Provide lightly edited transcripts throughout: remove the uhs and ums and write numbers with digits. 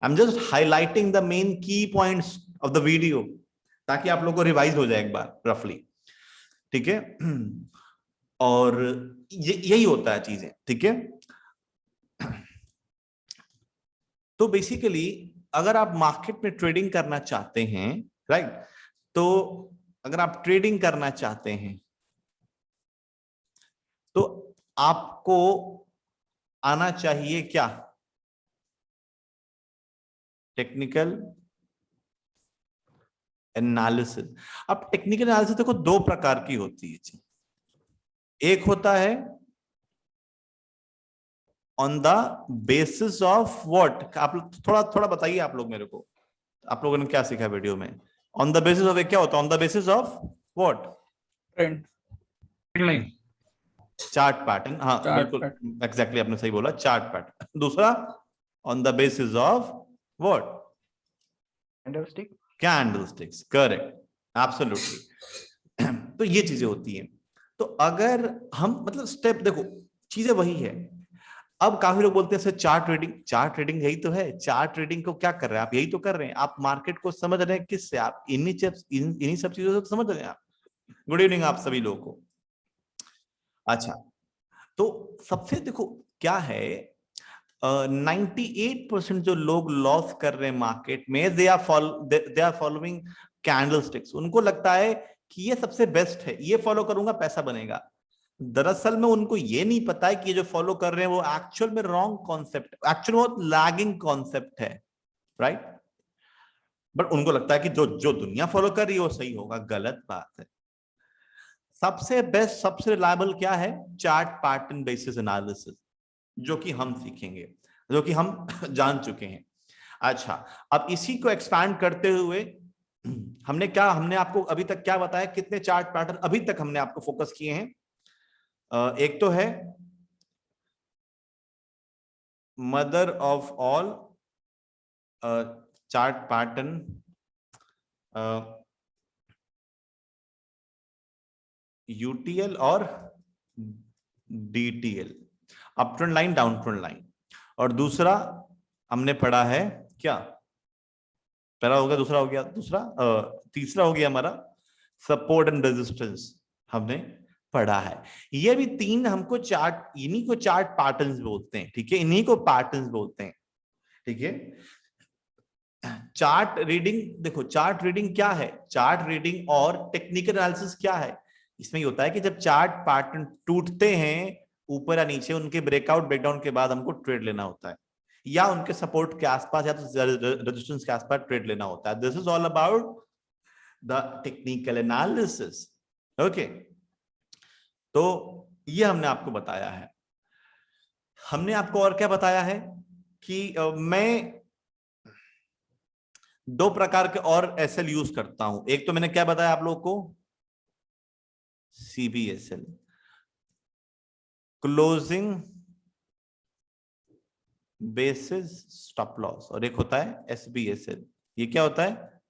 I am just highlighting the main की points of the video, ताकि आप लोग को रिवाइज हो जाए एक बार रफली, ठीक है। और यही होता है चीजें, ठीक है। तो बेसिकली अगर आप मार्केट में ट्रेडिंग करना चाहते हैं, राइट, तो अगर आप ट्रेडिंग करना चाहते हैं तो आपको आना चाहिए क्या? Technical analysis. अब टेक्निकल एनालिसिस देखो दो प्रकार की होती है जी। एक होता है on the basis of what, आप थोड़ा थोड़ा बताइए आप लोग मेरे को, आप लोगों ने क्या सीखा वीडियो में? ऑन द बेसिस ऑफ क्या होता है? On the basis of what? Trend line, chart pattern, हाँ चार्ट बिल्कुल पैटर्न, एग्जैक्टली आपने सही बोला, चार्ट पैटर्न। दूसरा on the basis of what? Candlestick, candlesticks, correct, absolutely. तो ये चीजें होती हैं। तो अगर हम मतलब स्टेप देखो, चीजें वही है। अब काफी लोग बोलते हैं sir chart trading, chart trading यही तो है, चार्ट ट्रेडिंग को क्या कर रहे हैं आप? यही तो कर रहे हैं आप, मार्केट को समझ रहे हैं किससे? आप इन्हीं सब चीजों से तो समझ रहे हैं आप। गुड इवनिंग आप सभी लोगों को। अच्छा, तो सबसे देखो क्या है, 98% जो लोग लॉस कर रहे हैं मार्केट में, दे आर फॉलोइंग कैंडलस्टिक्स। उनको लगता है कि ये सबसे बेस्ट है, ये फॉलो करूंगा पैसा बनेगा। दरअसल में उनको ये नहीं पता है कि ये जो फॉलो कर रहे हैं वो एक्चुअल में रॉन्ग कॉन्सेप्ट, एक्चुअल में बहुत लैगिंग कॉन्सेप्ट है, राइट। बट उनको लगता है कि जो जो दुनिया फॉलो कर रही है वो सही होगा, गलत बात है। सबसे बेस्ट, सबसे रिलायबल क्या है? चार्ट पैटर्न बेसिस एनालिसिस, जो कि हम सीखेंगे, जो कि हम जान चुके हैं। अच्छा, अब इसी को एक्सपैंड करते हुए हमने आपको अभी तक क्या बताया? कितने चार्ट पैटर्न अभी तक हमने आपको फोकस किए हैं? एक तो है mother of all chart pattern, UTL और DTL, up trend line, down trend line. और दूसरा हमने पढ़ा है क्या? पहला हो गया, दूसरा हो गया, तीसरा हो गया हमारा सपोर्ट एंड रेजिस्टेंस, हमने पढ़ा है। ये भी तीन हमको चार्ट, इन्हीं को चार्ट पैटर्न्स बोलते हैं, ठीक है, इन्हीं को पैटर्न्स बोलते हैं, ठीक है। चार्ट रीडिंग, देखो चार्ट रीडिंग क्या है? चार्ट रीडिंग और टेक्निकल एनालिसिस क्या है? इसमें ये होता है कि जब चार्ट पैटर्न टूटते हैं ऊपर या नीचे, उनके ब्रेकआउट ब्रेकडाउन के बाद हमको ट्रेड लेना होता है, या उनके सपोर्ट के आसपास या तो रेजिस्टेंस के आसपास ट्रेड लेना होता है। This is all about the technical analysis, okay. तो ये हमने आपको बताया है। हमने आपको और क्या बताया है कि मैं दो प्रकार के और एसएल यूज करता हूं। एक तो मैंने क्या बताया आप लोगों को? CBSL, closing basis stop loss, और एक होता है एसबीएसएल। ये क्या होता है?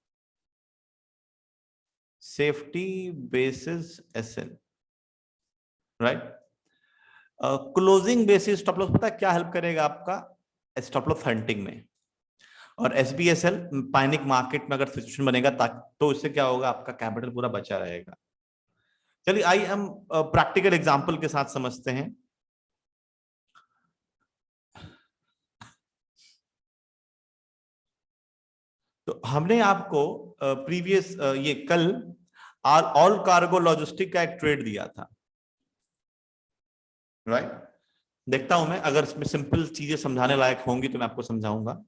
Safety basis SL, right. Closing basis stop loss पता है क्या हेल्प करेगा आपका? स्टॉप लॉस हंटिंग में। और एसबीएसएल पैनिक मार्केट में अगर सिचुएशन बनेगा तो इससे क्या होगा? आपका कैपिटल पूरा बचा रहेगा। चलिए आइए हम प्रैक्टिकल एग्जांपल के साथ समझते हैं। तो हमने आपको प्रीवियस ये कल ऑल कार्गो लॉजिस्टिक का एक ट्रेड दिया था, राइट। देखता हूं मैं, अगर इसमें सिंपल चीजें समझाने लायक होंगी तो मैं आपको समझाऊंगा।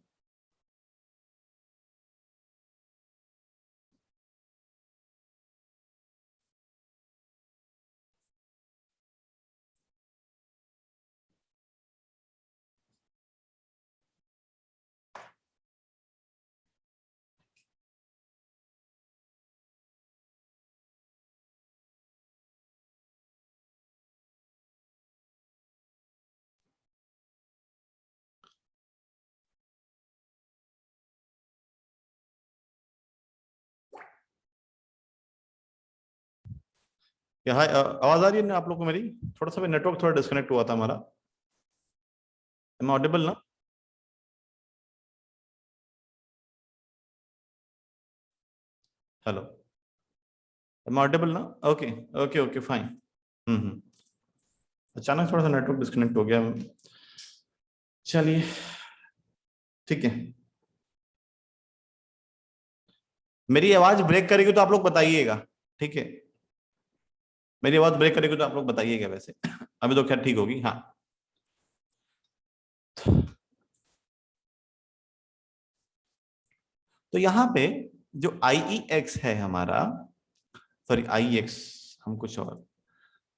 यहाँ आवाज आ रही है ना आप लोग को मेरी? थोड़ा सा नेटवर्क थोड़ा डिस्कनेक्ट हुआ था हमारा। एम ऑडिबल ना? हेलो, एम ऑडिबल ना? Okay okay okay fine. अचानक थोड़ा सा नेटवर्क डिस्कनेक्ट हो गया। चलिए ठीक है, मेरी आवाज ब्रेक करेगी तो आप लोग बताइएगा, ठीक है? मेरी आवाज ब्रेक करेगी तो आप लोग बताइएगा वैसे। अभी तो खैर ठीक होगी। हाँ, तो यहाँ पे जो IEX है हमारा, सॉरी IEX, हम कुछ और,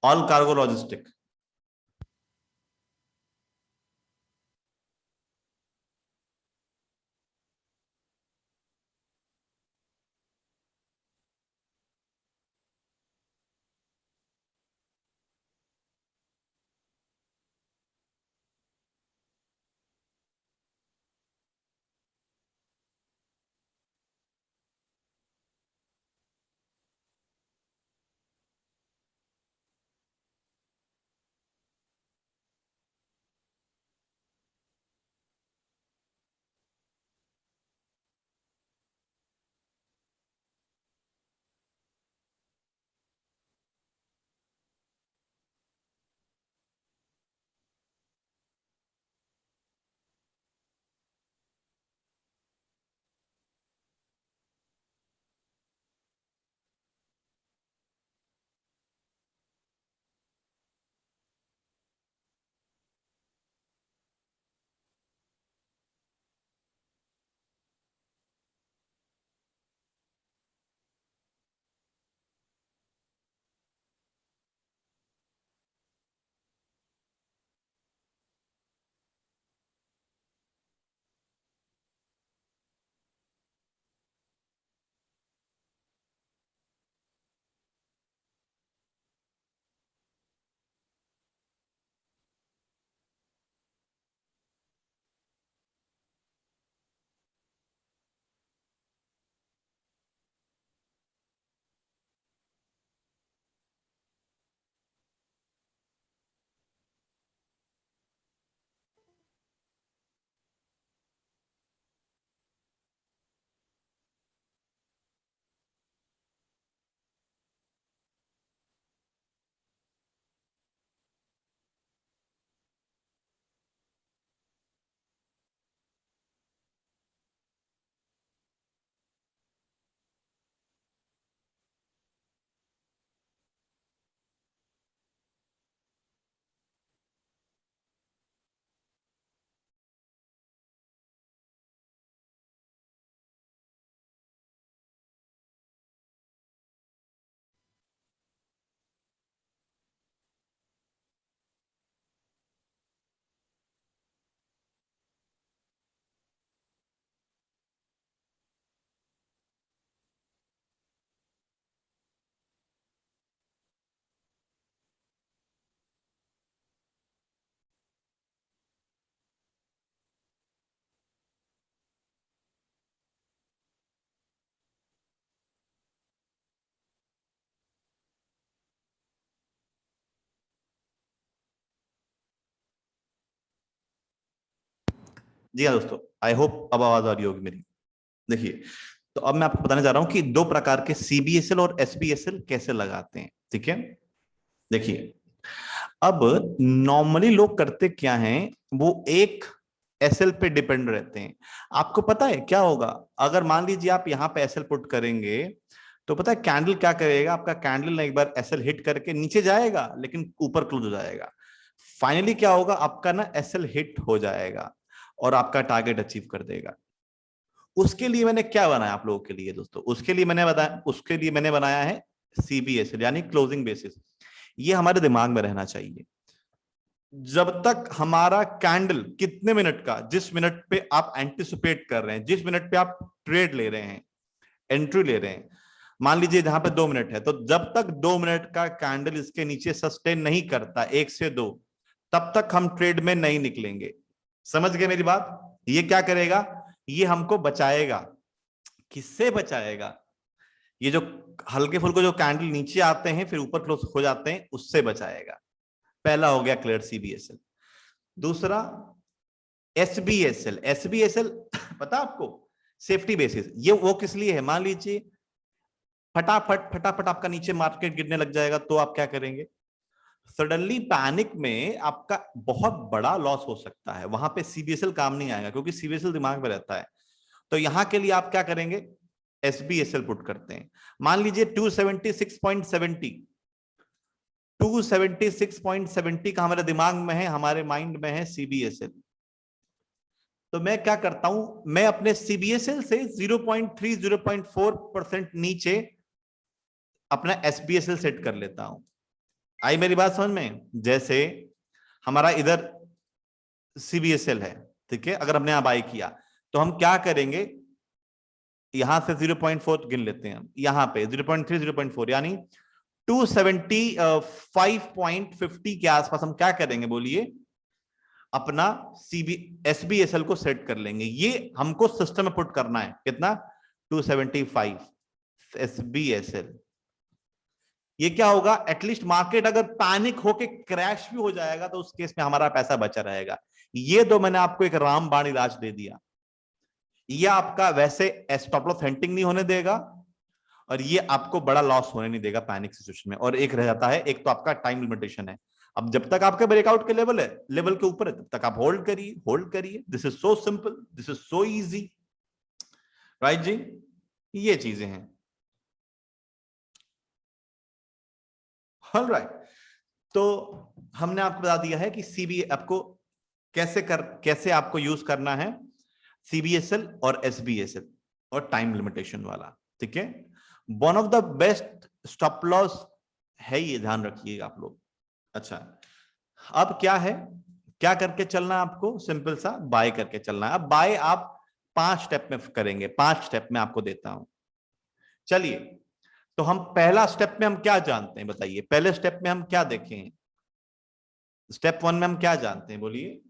ऑल कार्गो लॉजिस्टिक। जी हाँ दोस्तों, आई होप अब आवाज आ रही होगी मेरी। देखिए, तो अब मैं आपको बताने जा रहा हूं कि दो प्रकार के CBSL और SBSL कैसे लगाते हैं, ठीक है? देखिए, अब नॉर्मली लोग करते क्या हैं, वो एक SL पे डिपेंड रहते हैं। आपको पता है क्या होगा? अगर मान लीजिए आप यहां पे SL पुट करेंगे, तो पता है कैंडल क्या करेगा? आपका कैंडल ना एक बार SL हिट करके नीचे जाएगा, लेकिन ऊपर क्लोज हो जाएगा। फाइनली क्या होगा? आपका ना SL हिट हो जाएगा और आपका टारगेट अचीव कर देगा। उसके लिए मैंने क्या बनाया आप लोगों के लिए दोस्तों? उसके लिए मैंने बनाया है CBSL, यानी क्लोजिंग बेसिस। ये हमारे दिमाग में रहना चाहिए। जब तक हमारा कैंडल कितने मिनट का, जिस मिनट पे आप एंटिसिपेट कर रहे हैं, जिस मिनट पे आप ट्रेड ले रहे हैं, एंट्री ले रहे हैं, मान लीजिए जहां पे 2 मिनट है, तो जब तक 2 मिनट का कैंडल इसके नीचे सस्टेन नहीं करता, 1 से 2, तब तक हम ट्रेड में नहीं निकलेंगे। समझ गए मेरी बात? ये क्या करेगा? ये हमको बचाएगा। किससे बचाएगा? ये जो हल्के फुल्के जो कैंडल नीचे आते हैं फिर ऊपर क्लोज हो जाते हैं, उससे बचाएगा। पहला हो गया क्लियर, CBSL। दूसरा SBSL। SBSL पता आपको? Safety basis. ये वो किस लिए है? मान लीजिए फटाफट फटाफट आपका नीचे मार्केट गिरने लग जाएगा, तो आप क्या करेंगे? सडनली पैनिक में आपका बहुत बड़ा लॉस हो सकता है, वहां पे सीबीएसएल काम नहीं आएगा क्योंकि सीबीएसएल दिमाग में रहता है। तो यहां के लिए आप क्या करेंगे? एसबीएसएल पुट करते हैं। मान लीजिए 276.70 का हमारे दिमाग में है, हमारे माइंड में है सीबीएसएल। तो मैं क्या करता हूं, मैं अपने सीबीएसएल से 0.3 0.4% नीचे अपना एसबीएसएल सेट कर लेता हूं। आई मेरी बात समझ में? जैसे हमारा इधर सीबीएसएल है, ठीक है, अगर हमने यहां बाई किया तो हम क्या करेंगे, यहां से 0.4 गिन लेते हैं, यहां पे 0.3 0.4 यानी 275.50 के आसपास हम क्या करेंगे बोलिए, अपना एसबीएसएल को सेट कर लेंगे। ये हमको सिस्टम में पुट करना है, कितना? 275 एसबीएसएल। ये क्या होगा, एटलीस्ट मार्केट अगर पैनिक होके क्रैश भी हो जाएगा तो उस केस में हमारा पैसा बचा रहेगा। ये दो मैंने आपको एक रामबाण इलाज दे दिया। ये आपका वैसे स्टॉप लॉस हंटिंग नहीं होने देगा और ये आपको बड़ा लॉस होने नहीं देगा पैनिक सिचुएशन में। और एक रह जाता है, एक तो आपका टाइम लिमिटेशन है। अब जब तक आपके ब्रेकआउट के लेवल है, लेवल के ऊपर है, तब तक आप होल्ड करिए, होल्ड करिए। This is so simple, this is so easy, right जी? ये चीजें हैं। ऑलराइट, तो हमने आपको बता दिया है कि सीबी आपको कैसे आपको यूज करना है, सीबीएसएल और एसबीएसएल और टाइम लिमिटेशन वाला, ठीक है। One of the best stop loss है ये, ध्यान रखिएगा आप लोग। अच्छा, अब क्या है, क्या करके चलना है आपको? सिंपल सा बाय करके चलना है। अब बाय आप 5 स्टेप में करेंगे, 5 स्टेप में आपको देता हूं। चलिए, तो हम पहला स्टेप में हम क्या जानते हैं बताइए? पहले स्टेप में हम क्या देखें? स्टेप 1 में हम क्या जानते हैं बोलिए?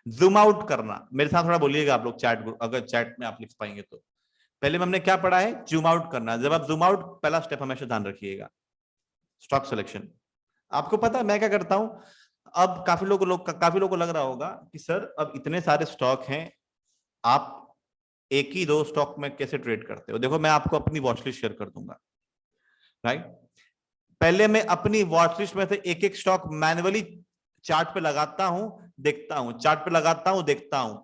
जूम आउट करना। मेरे साथ थोड़ा बोलिएगा आप लोग, चैट, अगर चैट में आप लिख पाएंगे तो। पहले में हमने क्या पढ़ा है? जूम आउट करना। जब आप जूम आउट, पहला स्टेप हमेशा ध्यान रखिएगा, स्टॉक सिलेक्शन। आपको पता है मैं क्या करता हूं? अब काफी लोगों को लग रहा होगा कि सर अब इतने सारे स्टॉक हैं, आप एक ही 2 स्टॉक में कैसे ट्रेड करते हो? देखो, मैं आपको अपनी वॉचलिस्ट शेयर कर दूंगा, राइट? पहले मैं अपनी वॉचलिस्ट में से एक एक स्टॉक मैन्युअली चार्ट पे लगाता हूं, देखता हूं, चार्ट पे लगाता हूं, देखता हूं।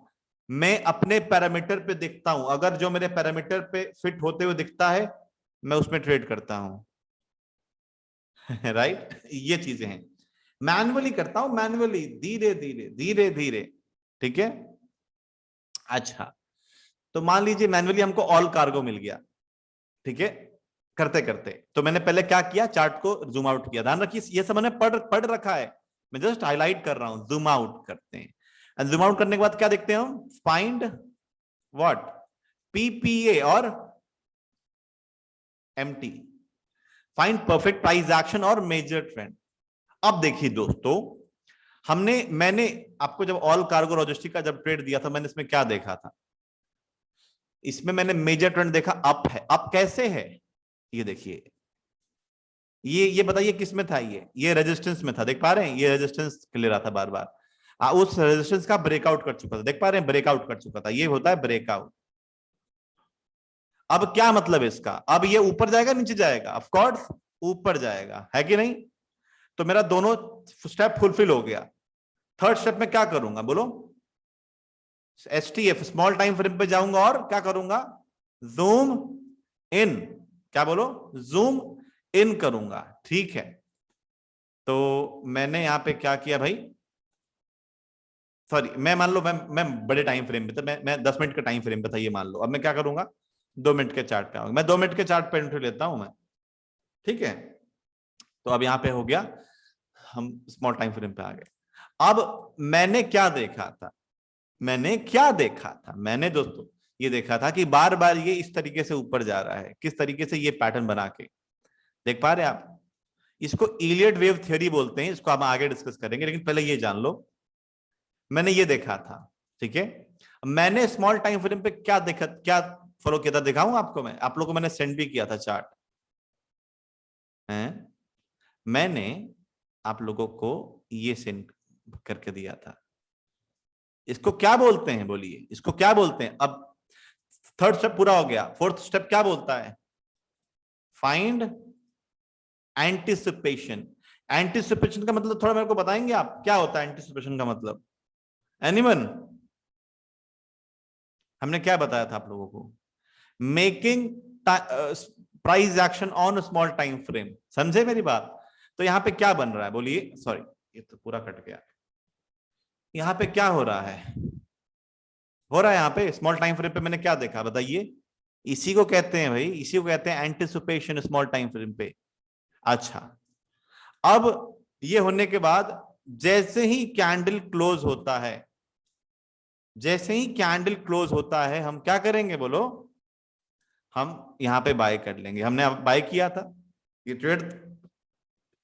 मैं अपने पैरामीटर पे देखता हूं, अगर जो मेरे पैरामीटर पे फिट होते हुए दिखता है मैं उसमें ट्रेड करता हूं। राइट? ये चीजें हैं, मैन्युअली करता हूं, मैन्युअली, धीरे धीरे धीरे धीरे, ठीक है। अच्छा, तो मान लीजिए मैन्युअली हमको ऑल कार्गो मिल गया, ठीक है, करते करते। तो मैंने पहले क्या किया, चार्ट को जूम आउट किया। ध्यान रखिए, ये सब मैंने पढ़ रखा है, मैं जस्ट हाईलाइट कर रहा हूं। जूम आउट करते हैं, जूम आउट करने के बाद क्या देखते हैं हम? Find what? पीपीए और MT, find perfect price action और मेजर ट्रेंड। अब देखिए दोस्तों, मैंने आपको जब ऑल कार्गो लॉजिस्टिक का जब ट्रेड दिया था, मैंने इसमें क्या देखा था? इसमें मैंने मेजर ट्रेंड देखा, अप है। अप कैसे है? ये देखिए, ये बताइए किस में था? ये रेजिस्टेंस में था, देख पा रहे हैं? ये रेजिस्टेंस ले रहा था बार बार, उस रेजिस्टेंस का ब्रेकआउट कर चुका था, देख पा रहे हैं? ब्रेकआउट कर चुका था, ये होता है ब्रेकआउट। अब क्या मतलब इसका? अब ये ऊपर जाएगा नीचे जाएगा? ऑफ कोर्स ऊपर जाएगा, है कि नहीं? तो मेरा दोनों स्टेप फुलफिल हो गया। थर्ड स्टेप में क्या करूंगा बोलो? एसटीएफ, स्मॉल टाइम फ्रेम पे जाऊंगा और क्या करूंगा? Zoom in. क्या बोलो? जूम इन करूंगा, ठीक है। तो मैंने यहां पे क्या किया भाई? सॉरी, मैं मान लो मैं बड़े टाइम फ्रेम पे था, मैं 10 मिनट के टाइम फ्रेम पे था, ये मान लो। अब मैं क्या करूंगा? 2 मिनट के चार्ट पे आऊंगा, मैं 2 मिनट के चार्ट पे एंट्री लेता हूं मैं, ठीक है। तो अब यहां पे हो गया, हम स्मॉल टाइम फ्रेम पे आ गए। अब मैंने क्या देखा था? मैंने दोस्तों ये देखा था कि बार बार ये इस तरीके से ऊपर जा रहा है, किस तरीके से? ये पैटर्न बना के, देख पा रहे हैं आप? इसको इलियट वेव थ्योरी बोलते हैं, इसको हम आगे डिस्कस करेंगे, लेकिन पहले ये जान लो, मैंने ये देखा था, ठीक है। मैंने स्मॉल टाइम फ्रेम पे क्या देखा, क्या फॉलो किया था, दिखाऊं आपको मैं? आप लोगों को मैंने सेंड भी किया था चार्ट, है? मैंने आप लोगों को ये सेंड करके दिया था। इसको क्या बोलते हैं बोलिए? इसको क्या बोलते हैं? अब थर्ड स्टेप पूरा हो गया, फोर्थ स्टेप क्या बोलता है? Find anticipation. एंटिसिपेशन का मतलब थोड़ा मेरे को बताएंगे आप, क्या होता है एंटिसिपेशन का मतलब? एनीवन? हमने क्या बताया था आप लोगों को? Making price action on small time frame. समझे मेरी बात? तो यहां पे क्या बन रहा है बोलिए? सॉरी, ये तो पूरा कट गया। यहां पे क्या हो रहा है? हो रहा है यहां पे स्मॉल टाइम फ्रेम पे मैंने क्या देखा बताइए? इसी को कहते हैं भाई, इसी को कहते हैं एंटिसिपेशन स्मॉल टाइम फ्रेम पे। अच्छा, अब ये होने के बाद जैसे ही कैंडल क्लोज होता है, जैसे ही कैंडल क्लोज होता है, हम क्या करेंगे बोलो? हम यहां पे बाय कर लेंगे। हमने बाय किया था, ये ट्रेड,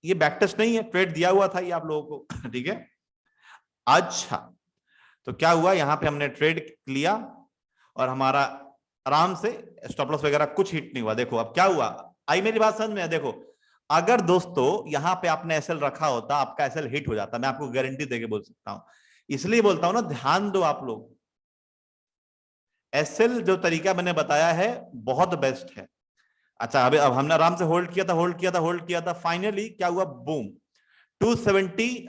ये बैक टेस्ट नहीं है, ट्रेड दिया हुआ था ये आप लोगों को। ठीक है। अच्छा, तो क्या हुआ? यहां पे हमने ट्रेड लिया और हमारा आराम से स्टॉप लॉस वगैरह कुछ हिट नहीं हुआ। देखो अब क्या हुआ, आई मेरी बात समझ में? देखो, अगर दोस्तों यहां पे आपने एसएल रखा होता, आपका एसएल हिट हो जाता, मैं आपको गारंटी देके बोल सकता हूं। इसलिए बोलता हूं ना, ध्यान दो आप लोग। एसएल जो तरीका मैंने बताया है बहुत बेस्ट है। अच्छा, अब हमने आराम से होल्ड किया था, होल्ड किया था, होल्ड किया था, फाइनली क्या हुआ? बूम, 270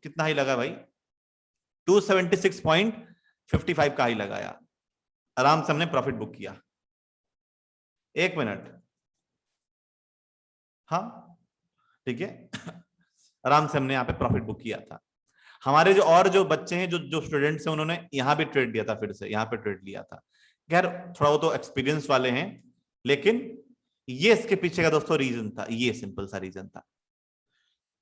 कितना ही लगा भाई? 276.55 का ही लगाया। आराम से हमने प्रॉफिट बुक किया। एक मिनट, हाँ ठीक है। आराम से हमने यहाँ पे प्रॉफिट बुक किया था। हमारे जो और जो बच्चे हैं, जो जो स्टूडेंट्स हैं, उन्होंने यहाँ भी ट्रेड लिया था, फिर से यहाँ पे ट्रेड लिया था। खैर थोड़ा वो तो एक्सपीरियंस वाले हैं, लेकिन ये इसके पीछे का दोस्तों रीजन था, ये सिंपल सा रीजन था।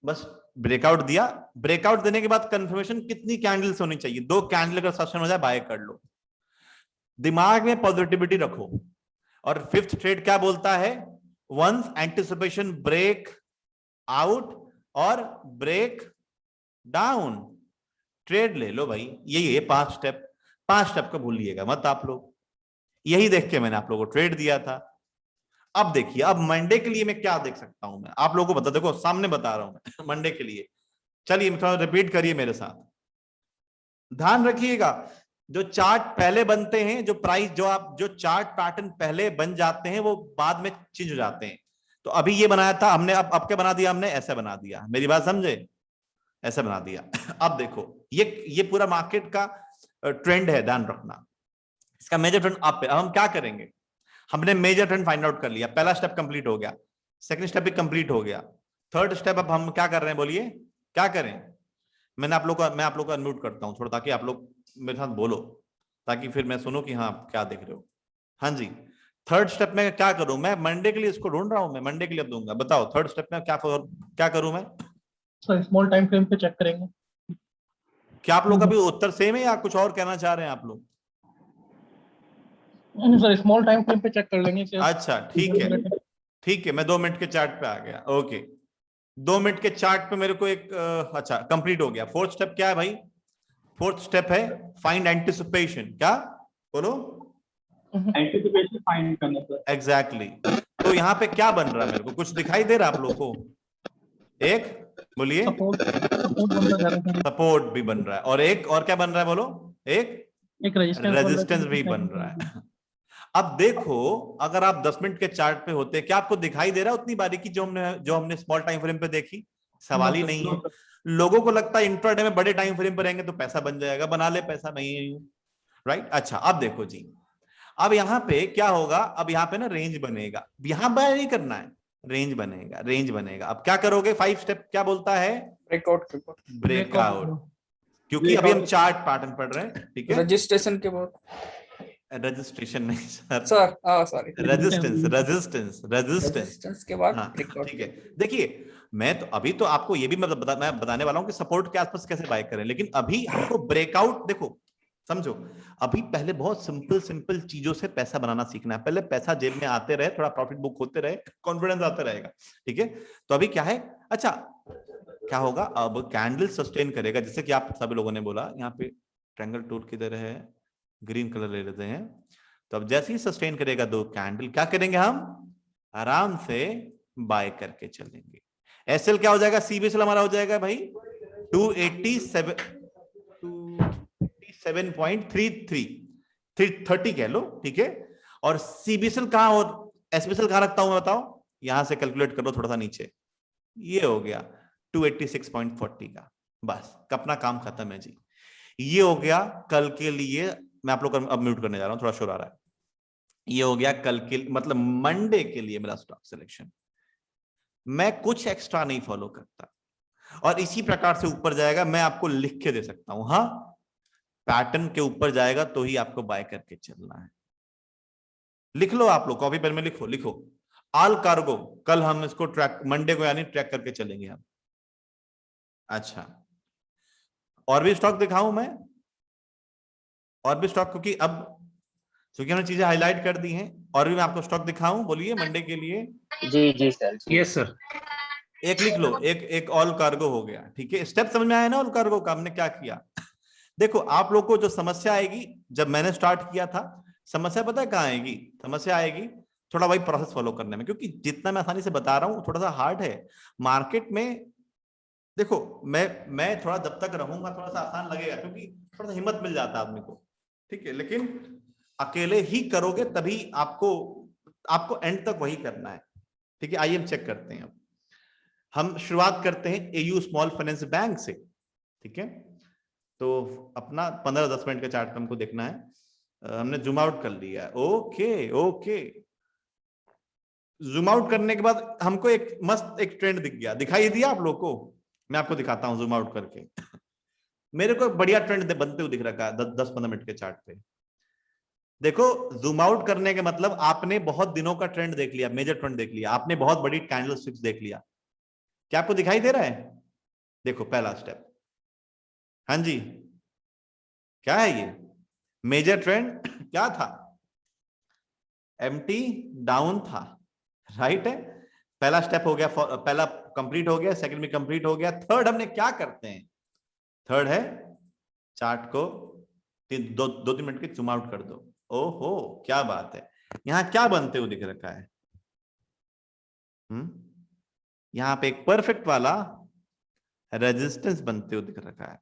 बस ब्रेकआउट दिया, ब्रेकआउट देने के बाद कंफर्मेशन कितनी कैंडल्स होनी चाहिए? 2 कैंडल अगर सस्टेन हो जाए, बाय कर लो। दिमाग में पॉजिटिविटी रखो। और फिफ्थ ट्रेड क्या बोलता है? वंस एंटिसिपेशन ब्रेक आउट और ब्रेक डाउन, ट्रेड ले लो भाई। यही है 5 स्टेप। 5 स्टेप को भूलिएगा मत आप लोग। यही देख के मैंने आप लोगों को ट्रेड दिया था। अब देखिए, अब मंडे के लिए मैं क्या देख सकता हूं? मैं आप लोगों को बता, देखो सामने बता रहा हूं मैं। मंडे के लिए चलिए थोड़ा रिपीट करिए मेरे साथ, ध्यान रखिएगा। जो चार्ट पहले बनते हैं, जो प्राइस, जो चार्ट पैटर्न पहले बन जाते हैं, वो बाद में चेंज हो जाते हैं। तो अभी ये बनाया था हमने, अब क्या बना दिया हमने? ऐसे बना दिया। मेरी बात समझे? ऐसे बना दिया। अब देखो, ये पूरा मार्केट का ट्रेंड है, ध्यान रखना। इसका मेजर ट्रेंड अप है। अब हम क्या करेंगे? हमने मेजर ट्रेंड फाइंड आउट कर लिया, पहला स्टेप कंप्लीट हो गया, सेकंड स्टेप भी कंप्लीट हो गया, थर्ड स्टेप अब हम क्या कर रहे हैं बोलिए? क्या करें? मैं आप लोग को अनम्यूट करता हूं थोड़ा, ताकि आप लोग मेरे साथ बोलो, ताकि फिर मैं सुनूं कि हाँ आप क्या देख रहे हो। हाँ जी, थर्ड स्टेप में क्या करूं? मैं मंडे के लिए इसको ढूंढ रहा हूं, मैं मंडे के लिए दूंगा। बताओ थर्ड स्टेप में क्या करूं मैं? सर स्मॉल टाइम फ्रेम पे चेक करेंगे। क्या आप लोग अभी उत्तर सेम है या कुछ और कहना चाह रहे हैं आप लोग? सर स्मॉल टाइम फ्रेम पे चेक कर लेंगे क्या? अच्छा ठीक है, ठीक है, मैं 2 मिनट के चार्ट पे आ गया। ओके, 2 मिनट के चार्ट पे मेरे को एक अच्छा कंप्लीट हो गया। फोर्थ स्टेप क्या है भाई? फोर्थ स्टेप है फाइंड एंटिसिपेशन। क्या बोलो? एंटिसिपेशन फाइंड करना सर। एग्जैक्टली। तो यहाँ पे क्या बन रहा है? मेरे को कुछ दिखाई दे रहा है आप लोगों को? एक बोलिए। सपोर्ट भी बन रहा है, और क्या बन रहा है बोलो? एक रेजिस्टेंस भी बन रहा है। अब देखो, अगर आप 10 मिनट के चार्ट पे होते, क्या आपको दिखाई दे रहा है उतनी बारीकी जो हमने स्मॉल टाइम फ्रेम पे देखी? सवाल ही नहीं है। लोगों को लगता है इंट्राडे में बड़े टाइम फ्रेम पे रहेंगे तो पैसा बन जाएगा, बना ले पैसा, नहीं राइट? अच्छा, अब देखो जी, अब यहाँ पे क्या होगा? अब यहाँ पे ना रेंज बनेगा, यहां बाय नहीं करना है, रेंज बनेगा, रेंज बनेगा। अब क्या करोगे? 5 स्टेप क्या बोलता है? ब्रेकआउट ब्रेकआउट, क्योंकि अभी हम चार्ट पैटर्न पढ़ रहे हैं, ठीक है? रजिस्ट्रेशन के बाद, रजिस्ट्रेशन नहीं सर, सॉरी रेजिस्टेंस के बाद हाँ ब्रेकआउट। ठीक है। देखिए, मैं तो अभी तो आपको ये भी मैं बताने वाला हूं कि सपोर्ट के आसपास कैसे बाय करें, लेकिन अभी आपको ब्रेकआउट देखो, समझो। अभी पहले बहुत सिंपल चीजों से पैसा बनाना सीखना है। पहले पैसा जेब में आते रहे, थोड़ा प्रॉफिट बुक होते रहे, कॉन्फिडेंस आते रहेगा, ठीक है? तो अभी क्या है? अच्छा, क्या होगा? अब कैंडल सस्टेन करेगा, जैसे कि आप सभी लोगों ने बोला। यहाँ पे ट्रायंगल टूल किधर है? ग्रीन कलर ले लेते हैं। तो अब जैसे ही सस्टेन करेगा 2 कैंडल, क्या करेंगे हम? आराम से बाय करके चलेंगे। एसएल क्या हो जाएगा? सीबीएसएल हमारा हो जाएगा भाई 287.33 330 कह लो, ठीक है? और सीबीएसएल कहां स्पेशल कहां रखता हूं मैं बताओ, यहां से कैलकुलेट करो थोड़ा सा नीचे, ये हो गया 286.40 का, बस अपना काम खत्म है जी। ये हो गया कल के लिए, मैं आप लोग अब म्यूट करने जा रहा हूं, थोड़ा शोर आ रहा है। ये हो गया कल के मतलब मंडे के लिए मेरा स्टॉक सिलेक्शन, मैं कुछ एक्स्ट्रा नहीं फॉलो करता, और इसी प्रकार से ऊपर जाएगा, मैं आपको लिख के दे सकता हूं, हाँ पैटर्न के ऊपर जाएगा तो ही आपको बाय करके चलना है। लिख लो आप लोग, कॉपी पेन में लिखो, लिखो आल कार्गो, कल हम इसको ट्रैक, मंडे को यानी ट्रैक करके चलेंगे हम। अच्छा, और भी स्टॉक दिखाऊं मैं, और भी स्टॉक, क्योंकि अब क्योंकि हमने चीजें हाईलाइट कर दी हैं, और भी मैं आपको स्टॉक दिखाऊं, बोलिए मंडे के लिए। जी सर, यस सर। एक लिख लो, एक ऑल कार्गो हो गया, ठीक है। स्टेप समझ में आया ना ऑल कार्गो का, हमने क्या किया। देखो आप लोग को जो समस्या आएगी, जब मैंने स्टार्ट किया था, समस्या पता है कहाँ आएगी, समस्या आएगी थोड़ा वही प्रोसेस फॉलो करने में, क्योंकि जितना मैं आसानी से बता रहा हूँ थोड़ा सा हार्ड है मार्केट में। देखो मैं थोड़ा जब तक रहूंगा थोड़ा सा आसान लगेगा, क्योंकि थोड़ा सा हिम्मत मिल जाता है आदमी को, ठीक है, लेकिन अकेले ही करोगे तभी आपको एंड तक वही करना है, ठीक है। आइए हम चेक करते हैं। अब हम शुरुआत करते हैं एयू स्मॉल फाइनेंस बैंक से, ठीक है। तो अपना 15-10 मिनट का चार्ट हमको देखना है, हमने जूम आउट कर लिया, ओके। जूम आउट करने के बाद हमको एक मस्त एक ट्रेंड दिख गया, दिखाई दिया आप लोग को, मैं आपको दिखाता हूं जूम आउट करके। मेरे को बढ़िया ट्रेंड बनते हुए दिख रखा है 10-15 मिनट के चार्ट पे। देखो जूम आउट करने के मतलब आपने बहुत दिनों का ट्रेंड देख लिया, मेजर ट्रेंड देख लिया, आपने बहुत बड़ी कैंडल स्टिक्स देख लिया। क्या आपको दिखाई दे रहा है? देखो पहला स्टेप, हाँ जी, क्या है ये मेजर ट्रेंड? क्या था? एम्प्टी डाउन था, राइट है। पहला स्टेप हो गया, पहला कंप्लीट हो गया, सेकंड भी कंप्लीट हो गया। थर्ड हमने क्या करते हैं, थर्ड है चार्ट को 2-3 मिनट के जूम आउट कर दो। ओहो क्या बात है, यहां क्या बनते हुए दिख रखा है, यहां पे एक परफेक्ट वाला रेजिस्टेंस बनते हुए दिख रखा है।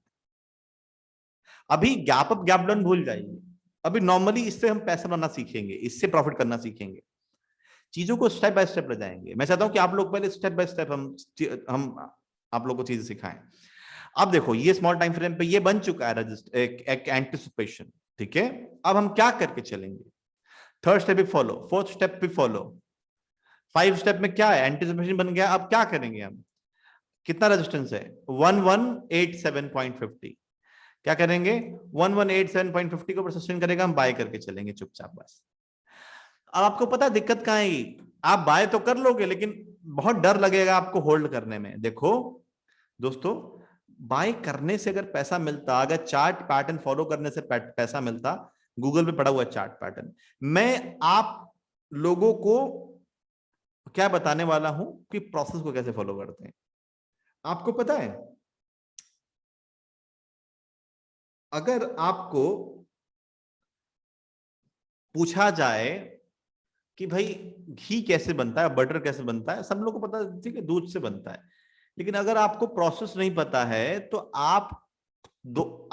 अभी गैप अप गैप डाउन भूल जाइए, अभी नॉर्मली इससे हम पैसा बनाना सीखेंगे, इससे प्रॉफिट करना सीखेंगे, चीजों को स्टेप बाय स्टेप ले जाएंगे। मैं चाहता हूं कि आप लोग पहले स्टेप बाय स्टेप हम आप लोग को चीजें सिखाएं। अब देखो ये स्मॉल टाइम फ्रेम पे ये बन चुका है रजिस्टर, एक एंटिसिपेशन, ठीक है। अब हम क्या करके चलेंगे, थर्ड स्टेप भी फॉलो, फोर्थ स्टेप भी फॉलो, 5 स्टेप में क्या है, एंटिसिपेशन बन गया। अब क्या करेंगे हम, कितना रेजिस्टेंस है 1187.50, क्या करेंगे 1187.50 को सस्टेन करेगा, हम बाय करके चलेंगे चुपचाप बस। अब आपको पता है दिक्कत कहां आएगी, आप बाय तो कर लोगे लेकिन बहुत डर लगेगा आपको होल्ड करने में। देखो दोस्तों, बाय करने से अगर पैसा मिलता, अगर चार्ट पैटर्न फॉलो करने से पैसा मिलता, गूगल पे पड़ा हुआ चार्ट पैटर्न, मैं आप लोगों को क्या बताने वाला हूं कि प्रोसेस को कैसे फॉलो करते हैं। आपको पता है अगर आपको पूछा जाए कि भाई घी कैसे बनता है, बटर कैसे बनता है, सब लोग को पता है, ठीक है, दूध से बनता है, लेकिन अगर आपको प्रोसेस नहीं पता है तो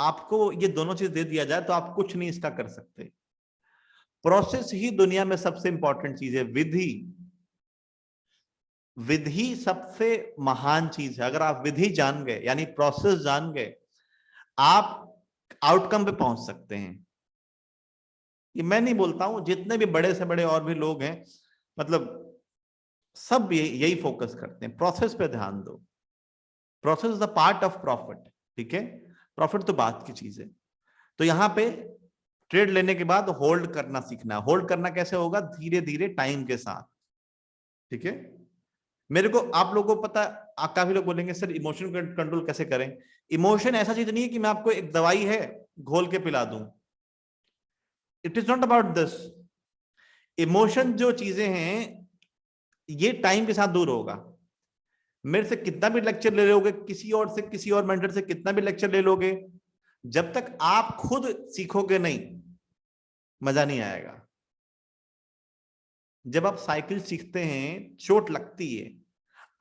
आपको ये दोनों चीज दे दिया जाए तो आप कुछ नहीं इसका कर सकते। प्रोसेस ही दुनिया में सबसे इंपॉर्टेंट चीज है, विधि सबसे महान चीज है। अगर आप विधि जान गए यानी प्रोसेस जान गए, आप आउटकम पे पहुंच सकते हैं। ये मैं नहीं बोलता हूं, जितने भी बड़े से बड़े और भी लोग हैं, मतलब सब यही फोकस करते हैं, प्रोसेस पे ध्यान दो, process is the part of profit, ठीक है। प्रॉफिट तो बात की चीज है। तो यहां पे ट्रेड लेने के बाद होल्ड करना सीखना। होल्ड करना कैसे होगा, धीरे धीरे टाइम के साथ, ठीक है। मेरे को आप लोगों को पता, काफी लोग बोलेंगे सर इमोशन कंट्रोल कैसे करें। इमोशन ऐसा चीज नहीं है कि मैं आपको एक दवाई है घोल के पिला दूं, it is not about this. Emotion जो चीजें हैं ये टाइम के साथ दूर होगा। मेरे से कितना भी लेक्चर ले लोगे, किसी और से, किसी और मेंटर से कितना भी लेक्चर ले लोगे, जब तक आप खुद सीखोगे नहीं, मजा नहीं आएगा। जब आप साइकिल सीखते हैं चोट लगती है,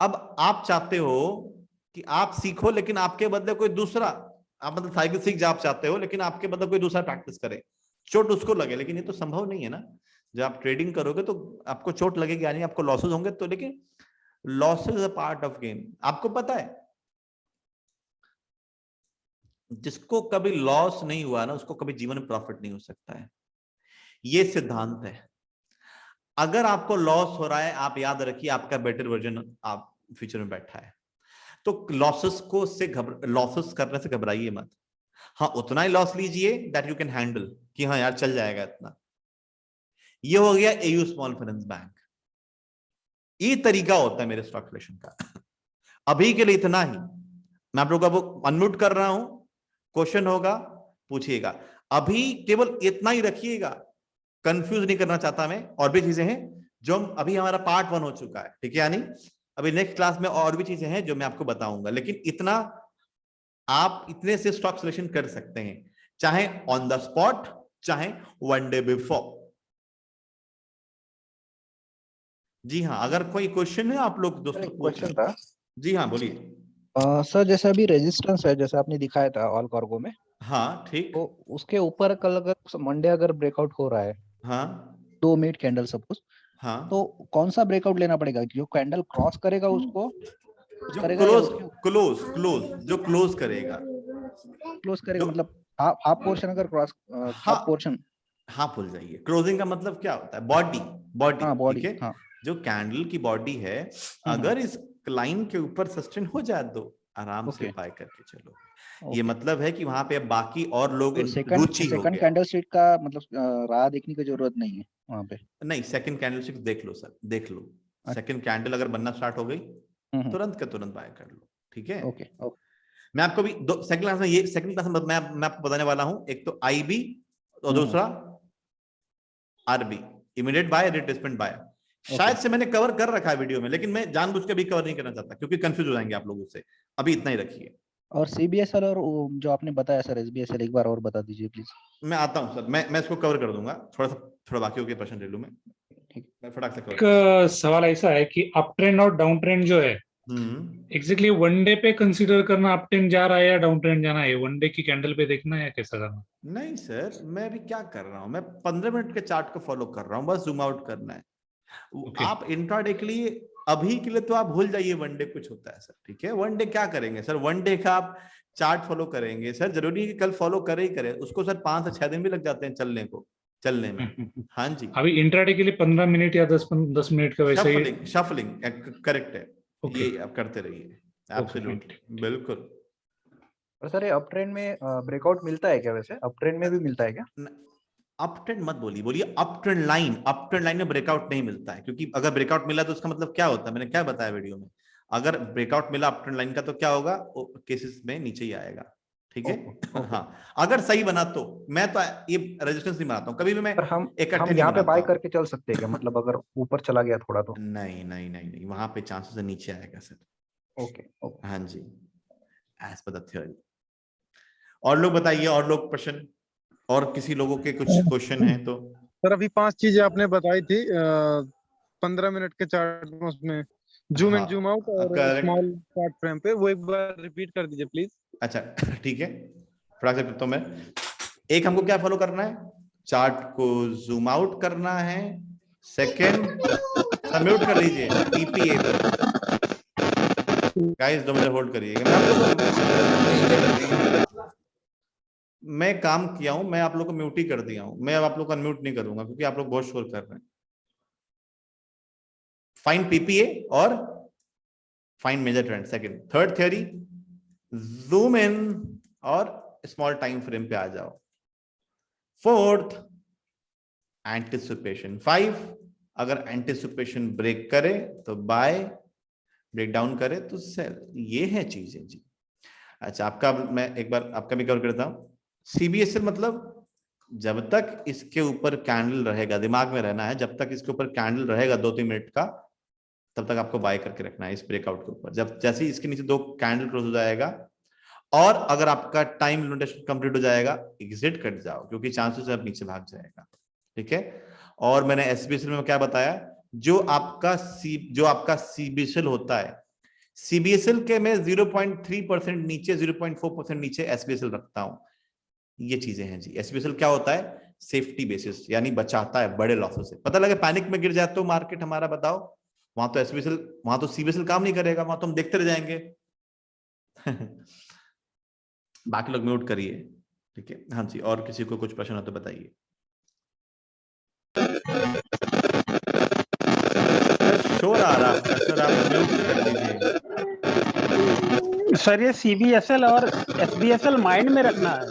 अब आप चाहते हो कि आप सीखो लेकिन आपके बदले कोई दूसरा, आप मतलब साइकिल सीख जाओ आप चाहते हो लेकिन आपके बदले कोई दूसरा प्रैक्टिस करे, चोट उसको लगे, लेकिन ये तो संभव नहीं है ना। जब आप ट्रेडिंग करोगे तो आपको चोट लगेगी, यानी आपको लॉसेस होंगे, तो लेकिन losses a part of game. आपको पता है जिसको कभी लॉस नहीं हुआ ना, उसको कभी जीवन में प्रॉफिट नहीं हो सकता है। ये सिद्धांत है। अगर आपको लॉस हो रहा है, आप याद रखिए आपका बेटर वर्जन आप फ्यूचर में बैठा है। तो लॉसेस करने से घबराइए मत। हाँ, उतना ही लॉस लीजिए दैट यू कैन हैंडल, कि हाँ यार चल जाएगा इतना। ये हो गया एयू स्मॉल फाइनेंस बैंक। ये तरीका होता है मेरे स्टॉक सिलेक्शन का। अभी के लिए इतना ही। मैं आप लोगों को अनम्यूट कर रहा हूं, क्वेश्चन होगा पूछिएगा। अभी केवल इतना ही रखिएगा, कंफ्यूज नहीं करना चाहता मैं। और भी चीजें हैं जो अभी हमारा पार्ट 1 हो चुका है, ठीक है, यानी अभी नेक्स्ट क्लास में और भी चीजें हैं जो मैं आपको बताऊंगा। लेकिन इतना आप इतने से स्टॉक सिलेक्शन कर सकते हैं, चाहे ऑन द स्पॉट, चाहे 1 डे बिफोर। जी हाँ, अगर कोई क्वेश्चन है आप लोग दोस्तों क्वेश्चन था। जी हाँ, बोलिए। सर जैसे अभी रेजिस्टेंस है, जैसे आपने दिखाया था ऑल कार्गो में, हाँ ठीक। तो उसके ऊपर कल अगर मंडे अगर ब्रेकआउट हो रहा है, हाँ 2 मिनट कैंडल सपोज, हाँ, तो कौन सा ब्रेकआउट लेना पड़ेगा? जो कैंडल क्रॉस करेगा उसको जो करेगा, या क्लोज उसके क्लोज क्लोज जो क्लोज करेगा, क्लोज करेगा? जो मतलब हाफ पोर्शन अगर क्रॉस, हाँ हाफ पोर्शन। हाँ, भूल जाइए। क्लोजिंग का मतलब क्या होता है? बॉडी, बॉडी, हाँ ठीक बॉडी, है। हाँ। जो कैंडल की बॉडी है, अगर इस लाइन के ऊपर सस्टेन हो जाए तो आराम से ओके बाय करके चलो। ये ओके। मतलब है कि वहां पे अब बाकी और लोग तो रुचि हो सेकंड गया। कैंडल स्टिक का मतलब राह देखने की जरूरत नहीं है वहां पे? नहीं, सेकंड कैंडलस्टिक देख लो सर, देख लो। सेकंड कैंडल अगर बनना स्टार्ट हो गई, तुरंत के तुरंत बाय कर लो, ठीक है। Okay okay. मैं आपको भी सेकंड क्लास में, ये सेकंड क्लास में मैं आपको बताने वाला हूं। एक तो आईबी और दूसरा RB, immediate buy, retracement buy. शायद से मैंने कवर कर रखा है वीडियो में, लेकिन मैं जानबूझ के भी कवर नहीं करना चाहता क्योंकि कंफ्यूज हो जाएंगे आप लोग उससे। अभी इतना ही रखिए। और सीबीएसएल और जो आपने बताया सर एसबीएसएल, एक बार और बता दीजिए प्लीज। मैं आता हूं सर, मैं इसको कवर कर दूंगा। थोड़ा बाकी हो गया प्रश्न ले लूं मैं फटाक से एक कवर। सवाल ऐसा है कि अप ट्रेंड और डाउन ट्रेंड जो है, एग्जैक्टली वनडे पे कंसीडर करना अप ट्रेंड जा रहा है या डाउन ट्रेंड जाना है, वनडे की कैंडल पे देखना है या कैसा करना? नहीं सर, मैं अभी क्या कर रहा हूं, मैं 15 मिनट के चार्ट को फॉलो कर रहा हूं, बस जूम आउट करना है। आप इंट्राडे के लिए, अभी के लिए तो आप भूल जाइए वनडे कुछ होता है सर, ठीक है। वनडे क्या करेंगे सर, वनडे का आप चार्ट फॉलो करेंगे सर, जरूरी है कि कल फॉलो करे ही करे उसको सर। 5 से 6 दिन भी लग जाते हैं चलने में। हाँ जी, अभी इंट्राडे के लिए 15 मिनट या 10 मिनट का वैसे ही। शफलिंग करेक्ट है। ओके ये आप करते रहिए, एब्सोल्युटली, बिल्कुल। और सर ये अप ट्रेंड में ब्रेकआउट मिलता है क्या? वैसे अप ट्रेंड में भी मिलता है क्या? अप ट्रेंड मत बोलिए, बोलिए अप ट्रेंड लाइन में ब्रेकआउट नहीं मिलता है। क्योंकि अगर ब्रेकआउट मिला तो उसका मतलब क्या होता है, मैंने क्या बताया वीडियो में। अगर ब्रेकआउट मिला अप ट्रेंड लाइन का तो क्या होगा, केसेस में नीचे ही आएगा, ठीक है। हाँ, अगर सही बना तो। मैं तो ये रेजिस्टेंस नहीं बनाता हूँ कभी भी, मैं हम इकट्ठे नहीं यहाँ पे बाय बनाता। करके चल सकते हैं क्या? मतलब अगर ऊपर चला गया थोड़ा तो? नहीं नहीं नहीं नहीं, वहां पे चांसेस नीचे आएगा सर। Okay okay. हाँ जी, एज पर द थ्योरी। और लोग बताइए, और लोग प्रश्न, और किसी लोगों के कुछ क्वेश्चन है तो। सर अभी 5 चीजें आपने बताई थी 15 मिनट के चार्ट में, उसमें जूम इन जूम आउट और करेक्ट। स्मॉल चार्ट फ्रेम पे, वो एक बार रिपीट कर दीजिए प्लीज। अच्छा ठीक है, फटाक से करता हूं मैं। एक, हमको क्या फॉलो करना है, चार्ट को जूम आउट करना है। सेकंड, म्यूट कर लीजिए पीपीए को। गाइस 2 मिनट होल्ड करिएगा। मैं काम किया हूं, मैं आप लोग को म्यूट ही कर दिया हूं। मैं अब आप लोग को अनम्यूट नहीं करूंगा क्योंकि आप लोग बहुत शोर कर रहे हैं। फाइंड पीपीए और find major trend. Second, third theory, zoom in और स्मॉल टाइम फ्रेम पे आ जाओ। Fourth, anticipation. 5, अगर एंटिसिपेशन ब्रेक करे तो बाय, ब्रेक डाउन करे तो सेल। ये है चीजें जी। अच्छा, आपका मैं एक बार आपका भी कवर करता हूं। सीबीएसएल मतलब जब तक इसके ऊपर कैंडल रहेगा, दिमाग में रहना है, जब तक इसके ऊपर कैंडल रहेगा 2-3 मिनट का, तब तक आपको बाय करके रखना है इस ब्रेकआउट के ऊपर। जब जैसे ही इसके नीचे 2 कैंडल क्लोज हो जाएगा और अगर आपका टाइम लिमिटेशन कंप्लीट हो जाएगा, एग्जिट कर जाओ क्योंकि चांसेस है अब नीचे भाग जाएगा, ठीक है। और मैंने एसबीएसएल में क्या बताया, जो आपका सीबीएसएल होता है, सीबीएसएल के मैं 0.3% नीचे, 0.4% नीचे एसबीएसएल रखता हूं। ये चीजें हैं जी। एसबीएसएल क्या होता है, सेफ्टी बेसिस, यानी बचाता है बड़े लॉसेस से। पता लगे पैनिक में गिर जाए तो मार्केट हमारा, बताओ वहां तो एसबीएसएल, वहां तो सीबीएसएल काम नहीं करेगा, वहां तो हम देखते रह जाएंगे। बाकी लोग म्यूट करिए, ठीक है। हाँ जी, और किसी को कुछ प्रश्न हो तो बताइए। शोर आ रहा है सर, आप म्यूट कर लीजिए। सर ये सीबीएसएल और एसबीएसएल माइंड में रखना है।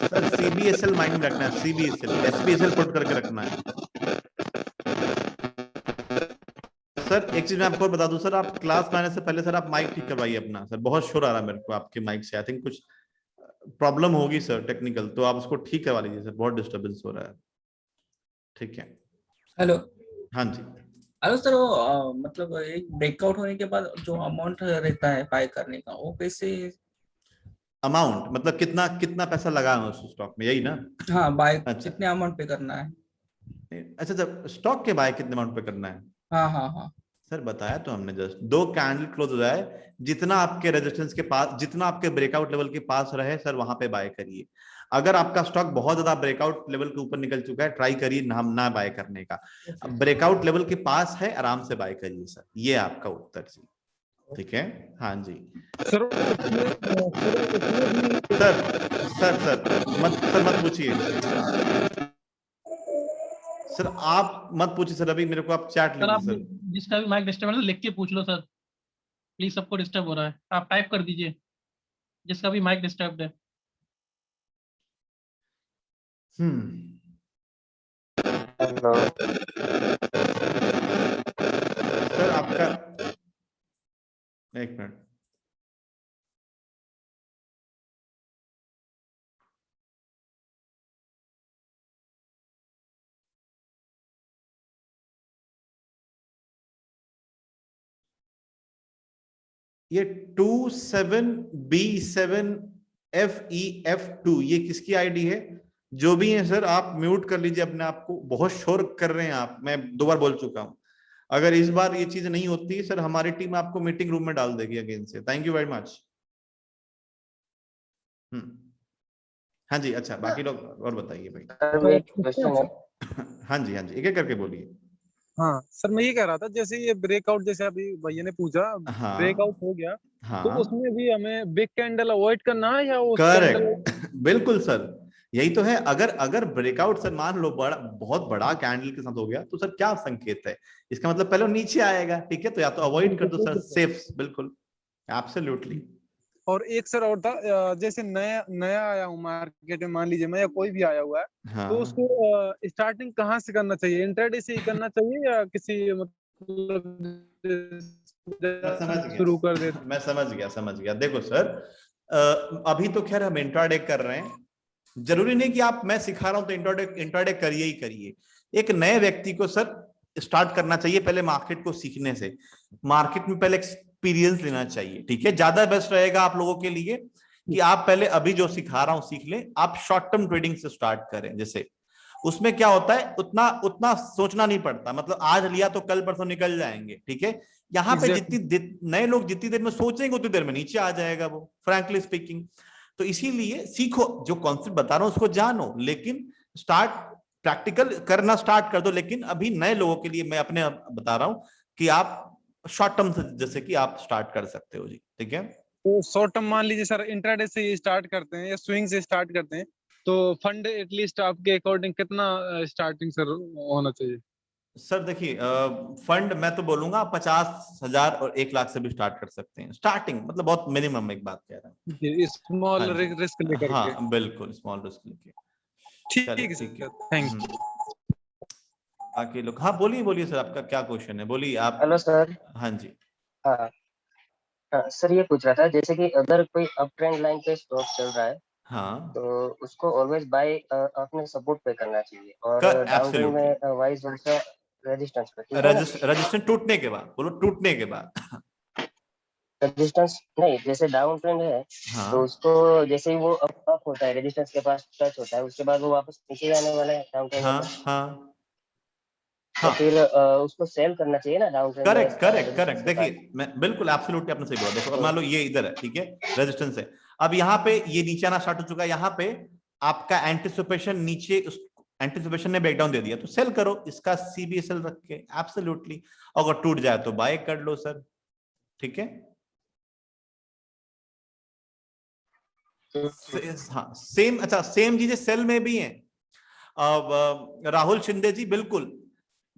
सर सीबीएसएल माइंड में रखना है, सीबीएसएल एसबीएसएल पुट करके रखना है। सर एक चीज मैं आपको बता दूं सर, आप क्लास में आने से पहले सर आप माइक ठीक करवाइए अपना। सर बहुत शोर आ रहा है मेरे को आपके माइक से, आई थिंक कुछ प्रॉब्लम होगी सर टेक्निकल, तो आप उसको ठीक करवा लीजिए सर, बहुत डिस्टर्बेंस हो रहा है। ठीक है। हेलो। हाँ जी। हेलो सर, वो मतलब एक ब्रेकआउट होने के बाद जो अमाउंट रहता है बाय करने का, वो कैसे? अमाउंट मतलब कितना कितना पैसा लगा है उस स्टॉक में, यही ना? हाँ, बाय अच्छा। कितने अमाउंट पे करना है? अच्छा, जब स्टॉक के बाय कितने अमाउंट पे करना है? हाँ हाँ हाँ सर बताया तो हमने, जस्ट 2 कैंडल क्लोज हो जाए, जितना आपके रेजिस्टेंस के पास, जितना आपके ब्रेकआउट लेवल के पास रहे सर वहां पे बाय करिए। अगर आपका स्टॉक बहुत ज्यादा ब्रेकआउट लेवल के ऊपर निकल चुका है, ट्राई करिए ना बाय करने का। अब ब्रेकआउट लेवल के पास है, आराम से बाय करिए सर, ये आपका उत्तर जी। ठीक है। हाँ जी सर मत पूछिए सर, आप मत पूछिए सर, अभी मेरे को आप चैट सर, आप लीजिए सर। जिसका भी माइक डिस्टर्ब है लिख के पूछ लो सर, प्लीज, सबको डिस्टर्ब हो रहा है, आप टाइप कर दीजिए जिसका भी माइक डिस्टर्ब है। हेलो सर आपका, एक मिनट। ये 27B7FEF2 ये किसकी आईडी है? जो भी है सर आप म्यूट कर लीजिए अपने आप को, बहुत शोर कर रहे हैं आप, मैं 2 बार बोल चुका हूं। अगर इस बार ये चीज नहीं होती सर, हमारी टीम आपको मीटिंग रूम में डाल देगी अगेन से। Thank you very much. हाँ जी, अच्छा बाकी लोग और बताइए भाई। क्वेश्चन है। हाँ जी एक एक करके बोलिए। हाँ सर, मैं ये कह रहा था, जैसे ये ब्रेकआउट, जैसे अभी भैया ने पूछा, हाँ ब्रेकआउट हो गया हाँ तो उसमें भी हमें बिग कैंडल अवॉइड करना है या उस करेक्ट कैंडल? बिल्कुल सर, यही तो है। अगर ब्रेकआउट सर मान लो बहुत बड़ा कैंडल के साथ हो गया तो सर क्या संकेत है? इसका मतलब पहले नीचे आएगा, ठीक है, तो या तो अवॉइड कर दो सर, सेफ, बिल्कुल एब्सोल्युटली। और एक सर और था, जैसे नया नया आया हूँ मार्केट में, मान लीजिए मैं या कोई भी आया हुआ है, हाँ तो उसको स्टार्टिंग कहाँ से करना चाहिए? इंट्राडे से ही करना चाहिए या किसी मतलब शुरू कर दे? मैं समझ गया। देखो सर, अभी तो खैर हम इंट्राडे कर रहे हैं, जरूरी नहीं कि आप, मैं सिखा रहा हूं तो इंट्राडे करिए ही करिए। एक नए व्यक्ति को सर स्टार्ट करना चाहिए पहले मार्केट को सीखने से, मार्केट में पहले एक्सपीरियंस लेना चाहिए, ठीक है। ज्यादा बेस्ट रहेगा आप लोगों के लिए कि आप पहले अभी जो सिखा रहा हूं सीख लें, आप शॉर्ट टर्म ट्रेडिंग से स्टार्ट करें। जैसे उसमें क्या होता है, उतना सोचना नहीं पड़ता, मतलब आज लिया तो कल परसों निकल जाएंगे, ठीक है। यहाँ पे जितनी नए लोग जितनी देर में सोचेंगे उतनी देर में नीचे आ जाएगा वो, फ्रैंकली स्पीकिंग। तो इसीलिए सीखो, जो कॉन्सेप्ट बता रहा हूं उसको जानो, लेकिन स्टार्ट प्रैक्टिकल करना स्टार्ट कर दो। लेकिन अभी नए लोगों के लिए मैं अपने बता रहा हूं कि आप शॉर्ट टर्म से जैसे कि आप स्टार्ट कर सकते हो जी, ठीक है। तो शॉर्ट टर्म मान लीजिए सर इंट्राडे से स्टार्ट करते हैं या स्विंग से स्टार्ट करते हैं, तो फंड एटलीस्ट आपके अकॉर्डिंग कितना स्टार्टिंग सर होना चाहिए? सर देखिए, फंड मैं तो बोलूंगा 50,000 और 1 लाख से भी स्टार्ट कर सकते हैं, स्टार्टिंग मतलब बहुत मिनिमम एक बात कह रहा हूँ। स्मॉल हाँ जी, रिस्क लेकर के। हाँ बिल्कुल स्मॉल रिस्क लेके। ठीक चलिए, है ठीक है। Sir, thank you. बाकी लोग, हाँ बोलिए सर, आपका क्या क्वेश्चन है, बोलिए आप। Hello sir. हाँ जी। हाँ सर, ये पूछ रहा था जैसे कि अगर कोई अप ट्रेंड लाइन पे स्टॉक चल रहा है हाँ तो उसको ऑलवेज बाय अपने सपोर्ट पे करना चाहिए, और डाउन ट्रेंड एब्सोल्युटली, में वाइस वर्सा रेजिस्टेंस पे, ठीक है ना? रजिस्टेंस टूटने के बाद, बोलो टूटने के बाद। रेजिस्टेंस नहीं, जैसे डाउन ट्रेंड है हाँ तो उसको जैसे ही वो अप होता है, रेजिस्टेंस के पास टच होता है, उसके बाद वो वापस नीचे जाने वाला है डाउन ट्रेंड हाँ में, हाँ तो हाँ फिर उसको सेल करना चाहिए ना डाउन ट्रेंड में करेक्ट। रेजिस्टेंस के पास। देखिए मैं बिल्कुल एब्सोल्युटली आपने सही बोला। देखो अब मान लो ये इधर है, ठीक है, रेजिस्टेंस है, अब यहाँ पे ये नीचे आना स्टार्ट हो चुका है, यहाँ पे आपका एंटिसिपेशन नीचे, एंटिसिपेशन ने ब्रेकडाउन दे दिया तो सेल करो इसका CBSL रख के, एब्सोल्युटली। अगर टूट जाए तो बाय कर लो सर, ठीक है। हाँ सेम, अच्छा सेम चीजें सेल में भी हैं। अब राहुल शिंदे जी, बिल्कुल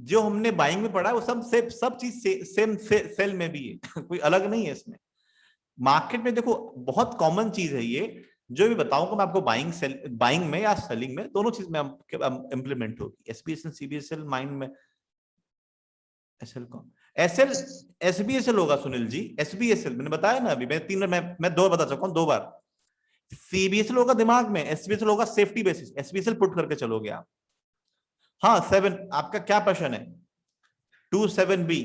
जो हमने बाइंग में पढ़ा है वो सब चीज सेम सेल में भी है कोई अलग नहीं है इसमें। मार्केट में देखो बहुत कॉमन चीज है ये, जो भी बताऊंगा मैं आपको, बाइंग में या सेलिंग में, दोनों चीज में इंप्लीमेंट होगी। SBSL CBSL माइंड में, SL SBSL होगा सुनील जी, SBSL मैंने बताया ना अभी, मैं 2 बता चुका हूं, 2 बार। CBSL होगा दिमाग में, SBSL होगा सेफ्टी बेसिस, SBSL पुट करके चलोगे आप। हाँ 7, आपका क्या प्रश्न है? 27B।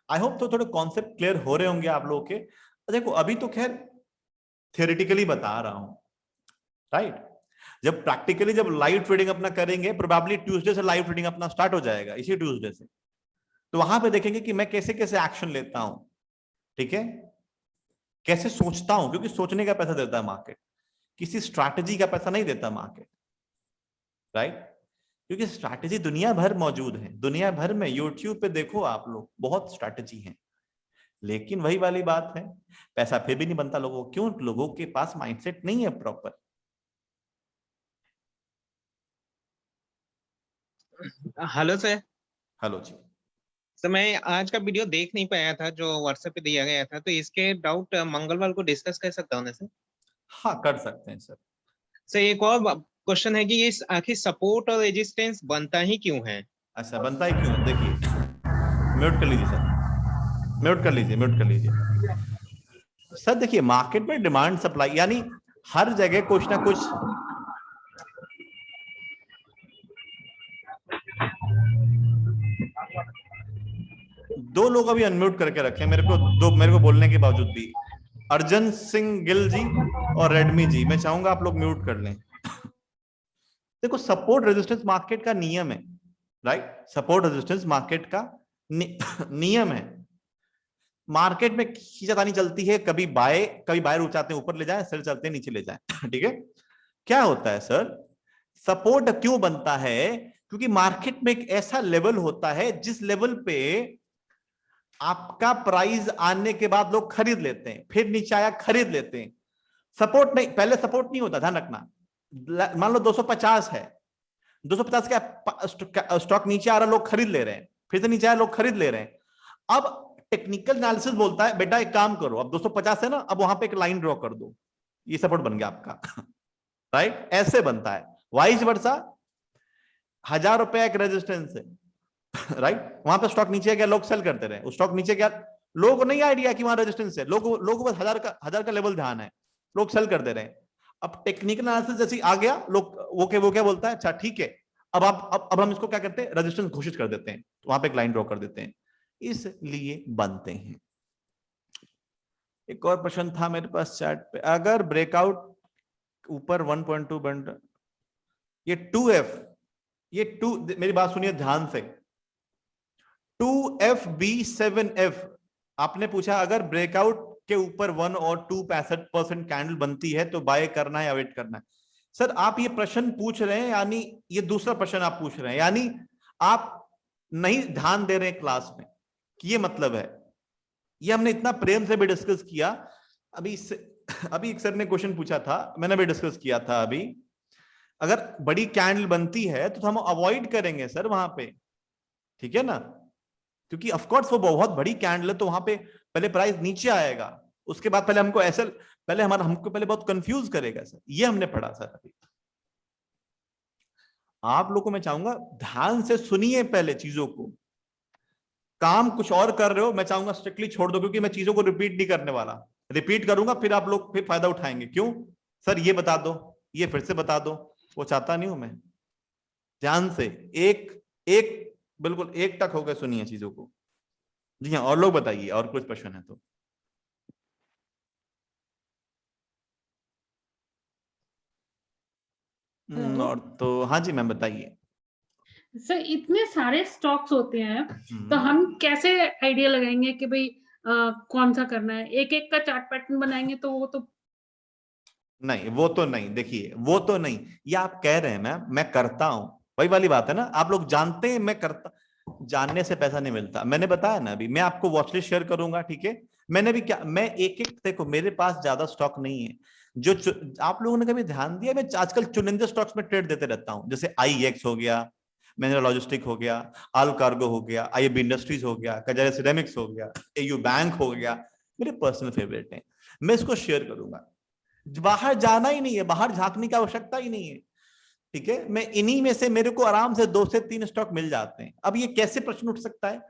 आई होप तो थोड़े कॉन्सेप्ट क्लियर हो रहे होंगे आप लोगों के। देखो अभी तो खैर थियोरेटिकली बता रहा हूं, राइट। जब प्रैक्टिकली जब लाइव ट्रेडिंग अपना करेंगे, प्रोबेबली ट्यूसडे से लाइव ट्रेडिंग अपना स्टार्ट हो जाएगा, इसी ट्यूसडे से, तो वहां पे देखेंगे कि मैं कैसे कैसे एक्शन लेता हूं, ठीक है, कैसे सोचता हूं, क्योंकि सोचने का पैसा देता है मार्केट, किसी स्ट्रैटेजी का पैसा नहीं देता मार्केट, राइट। क्योंकि स्ट्रैटेजी दुनिया भर मौजूद है, दुनिया भर में यूट्यूब पे देखो आप लोग, बहुत स्ट्रैटेजी है, लेकिन वही वाली बात है, पैसा फिर भी नहीं बनता लोगों को। क्यों? लोगों के पास माइंडसेट नहीं है प्रॉपर। Hello sir. हेलो जी। सर मैं आज का वीडियो देख नहीं पाया था जो व्हाट्सएप पे दिया गया था, तो इसके डाउट मंगलवार को डिस्कस कर सकता हूँ ना सर? हाँ कर सकते हैं सर। सर एक और क्वेश्चन है कि ये आखिर सपोर्ट और रेजिस्टेंस बनता ही क्यों है? अच्छा बनता ही क्यों? देखिए म्यूट कर लीजिए सर, म्यूट कर लीजिए, म्यूट कर लीजिए सर। देखिए मार्केट में डिमांड सप्लाई, यानी हर जगह कुछ ना कुछ, दो लोग अभी अनम्यूट करके रखे मेरे को बोलने के बावजूद भी, अर्जन सिंह गिल जी और रेडमी जी, मैं चाहूंगा आप लोग म्यूट कर लें। देखो सपोर्ट रेजिस्टेंस मार्केट का नियम है, राइट। सपोर्ट रेजिस्टेंस मार्केट का नियम है। मार्केट में खींचातानी चलती है, कभी बायर चाहते हैं ऊपर ले जाए, सेल चलते हैं नीचे ले जाए ठीक है। क्या होता है सर, सपोर्ट क्यों बनता है? क्योंकि मार्केट में एक ऐसा लेवल होता है जिस लेवल पे आपका प्राइस आने के बाद लोग खरीद लेते हैं, फिर नीचे आया खरीद लेते हैं। सपोर्ट नहीं, पहले सपोर्ट नहीं होता, ध्यान रखना। मान लो 250 है, 250 का स्टॉक नीचे आ रहा, लोग खरीद ले रहे हैं, फिर से नीचे आया, लोग खरीद ले रहे हैं। अब टेक्निकल एनालिसिस बोलता है बेटा एक काम करो, अब 250 है ना, अब वहां पे एक लाइन ड्रॉ कर दो, ये सपोर्ट बन गया आपका राइट। ऐसे बनता है। वाइस वर्सा, 1000 रुपया एक रेजिस्टेंस है राइट, वहां पे स्टॉक नीचे गया, लोग सेल करते रहे, स्टॉक नीचे गया, लोगों को नहीं आइडिया कि वहां रेजिस्टेंस है, लोगों बस 1000 का लेवल ध्यान है, लोग सेल करते रहे। अब टेक्निकल एनालिसिस जैसे आ गया, लोग वो क्या बोलता है, अच्छा ठीक है, अब हम इसको क्या करते हैं, रेजिस्टेंस घोषित कर देते हैं, तो वहां पे एक लाइन ड्रॉ कर देते हैं, इसलिए बनते हैं। एक और प्रश्न था मेरे पास चैट पे, अगर ब्रेकआउट ऊपर 1.2 बन, ये 2F, ये 2, मेरी बात सुनिए ध्यान से, 2FB7F आपने पूछा, अगर ब्रेकआउट के ऊपर 1 और 2 65% कैंडल बनती है तो बाय करना है या वेट करना है? सर आप ये प्रश्न पूछ रहे हैं, यानी ये दूसरा प्रश्न आप पूछ रहे हैं, यानी आप नहीं ध्यान दे रहे हैं क्लास में, कि ये मतलब है। ये हमने इतना प्रेम से भी डिस्कस किया, अभी एक सर ने क्वेश्चन पूछा था, मैंने भी डिस्कस किया था अभी, अगर बड़ी कैंडल बनती है तो हम अवॉइड करेंगे सर वहां पे, ठीक है ना, क्योंकि ऑफ कोर्स वो बहुत बड़ी कैंडल है, तो वहां पे पहले प्राइस नीचे आएगा, उसके बाद पहले हमको ऐसे, पहले हमको पहले बहुत कंफ्यूज करेगा सर, ये हमने पढ़ा सर। अभी आप लोगों को मैं चाहूंगा ध्यान से सुनिए, पहले चीजों को, काम कुछ और कर रहे हो, मैं चाहूंगा स्ट्रिक्टली छोड़ दो, क्योंकि मैं चीजों को रिपीट नहीं करने वाला, रिपीट करूंगा फिर आप लोग फिर फायदा उठाएंगे, क्यों सर ये बता दो, ये फिर से बता दो, वो चाहता नहीं हूं मैं। ध्यान से एक बिल्कुल एक टक होकर सुनिए चीजों को। जी हाँ, और लोग बताइए, और कुछ प्रश्न है तो। और तो हाँ जी मैम बताइए। सर इतने सारे स्टॉक्स होते हैं तो हम कैसे आइडिया लगाएंगे कि भाई कौन सा करना है? एक एक का चार्ट पैटर्न बनाएंगे तो वो तो नहीं, वो तो नहीं, देखिए वो तो नहीं। ये आप कह रहे हैं मैं करता हूं, वही वाली बात है ना, आप लोग जानते हैं मैं करता, जानने से पैसा नहीं मिलता। मैंने बताया ना, अभी मैं आपको वॉचलिस्ट शेयर करूंगा, ठीक है। मैंने भी क्या, मैं एक एक, देखो मेरे पास ज्यादा स्टॉक नहीं है। जो आप लोगों ने कभी ध्यान दिया, मैं आजकल चुनिंदे स्टॉक्स में ट्रेड देते रहता हूं, जैसे IEX हो गया, महिंद्रा लॉजिस्टिक हो गया, आल कार्गो हो गया, IAB इंडस्ट्रीज हो गया, कजारिया सिरेमिक्स हो गया, AU बैंक हो गया, मेरे पर्सनल फेवरेट है। मैं इसको शेयर करूंगा, बाहर जाना ही नहीं है, बाहर झांकने की आवश्यकता ही नहीं है, ठीक है। मैं इन्हीं में से मेरे को आराम से 2 से 3 स्टॉक मिल जाते हैं। अब ये कैसे प्रश्न उठ सकता है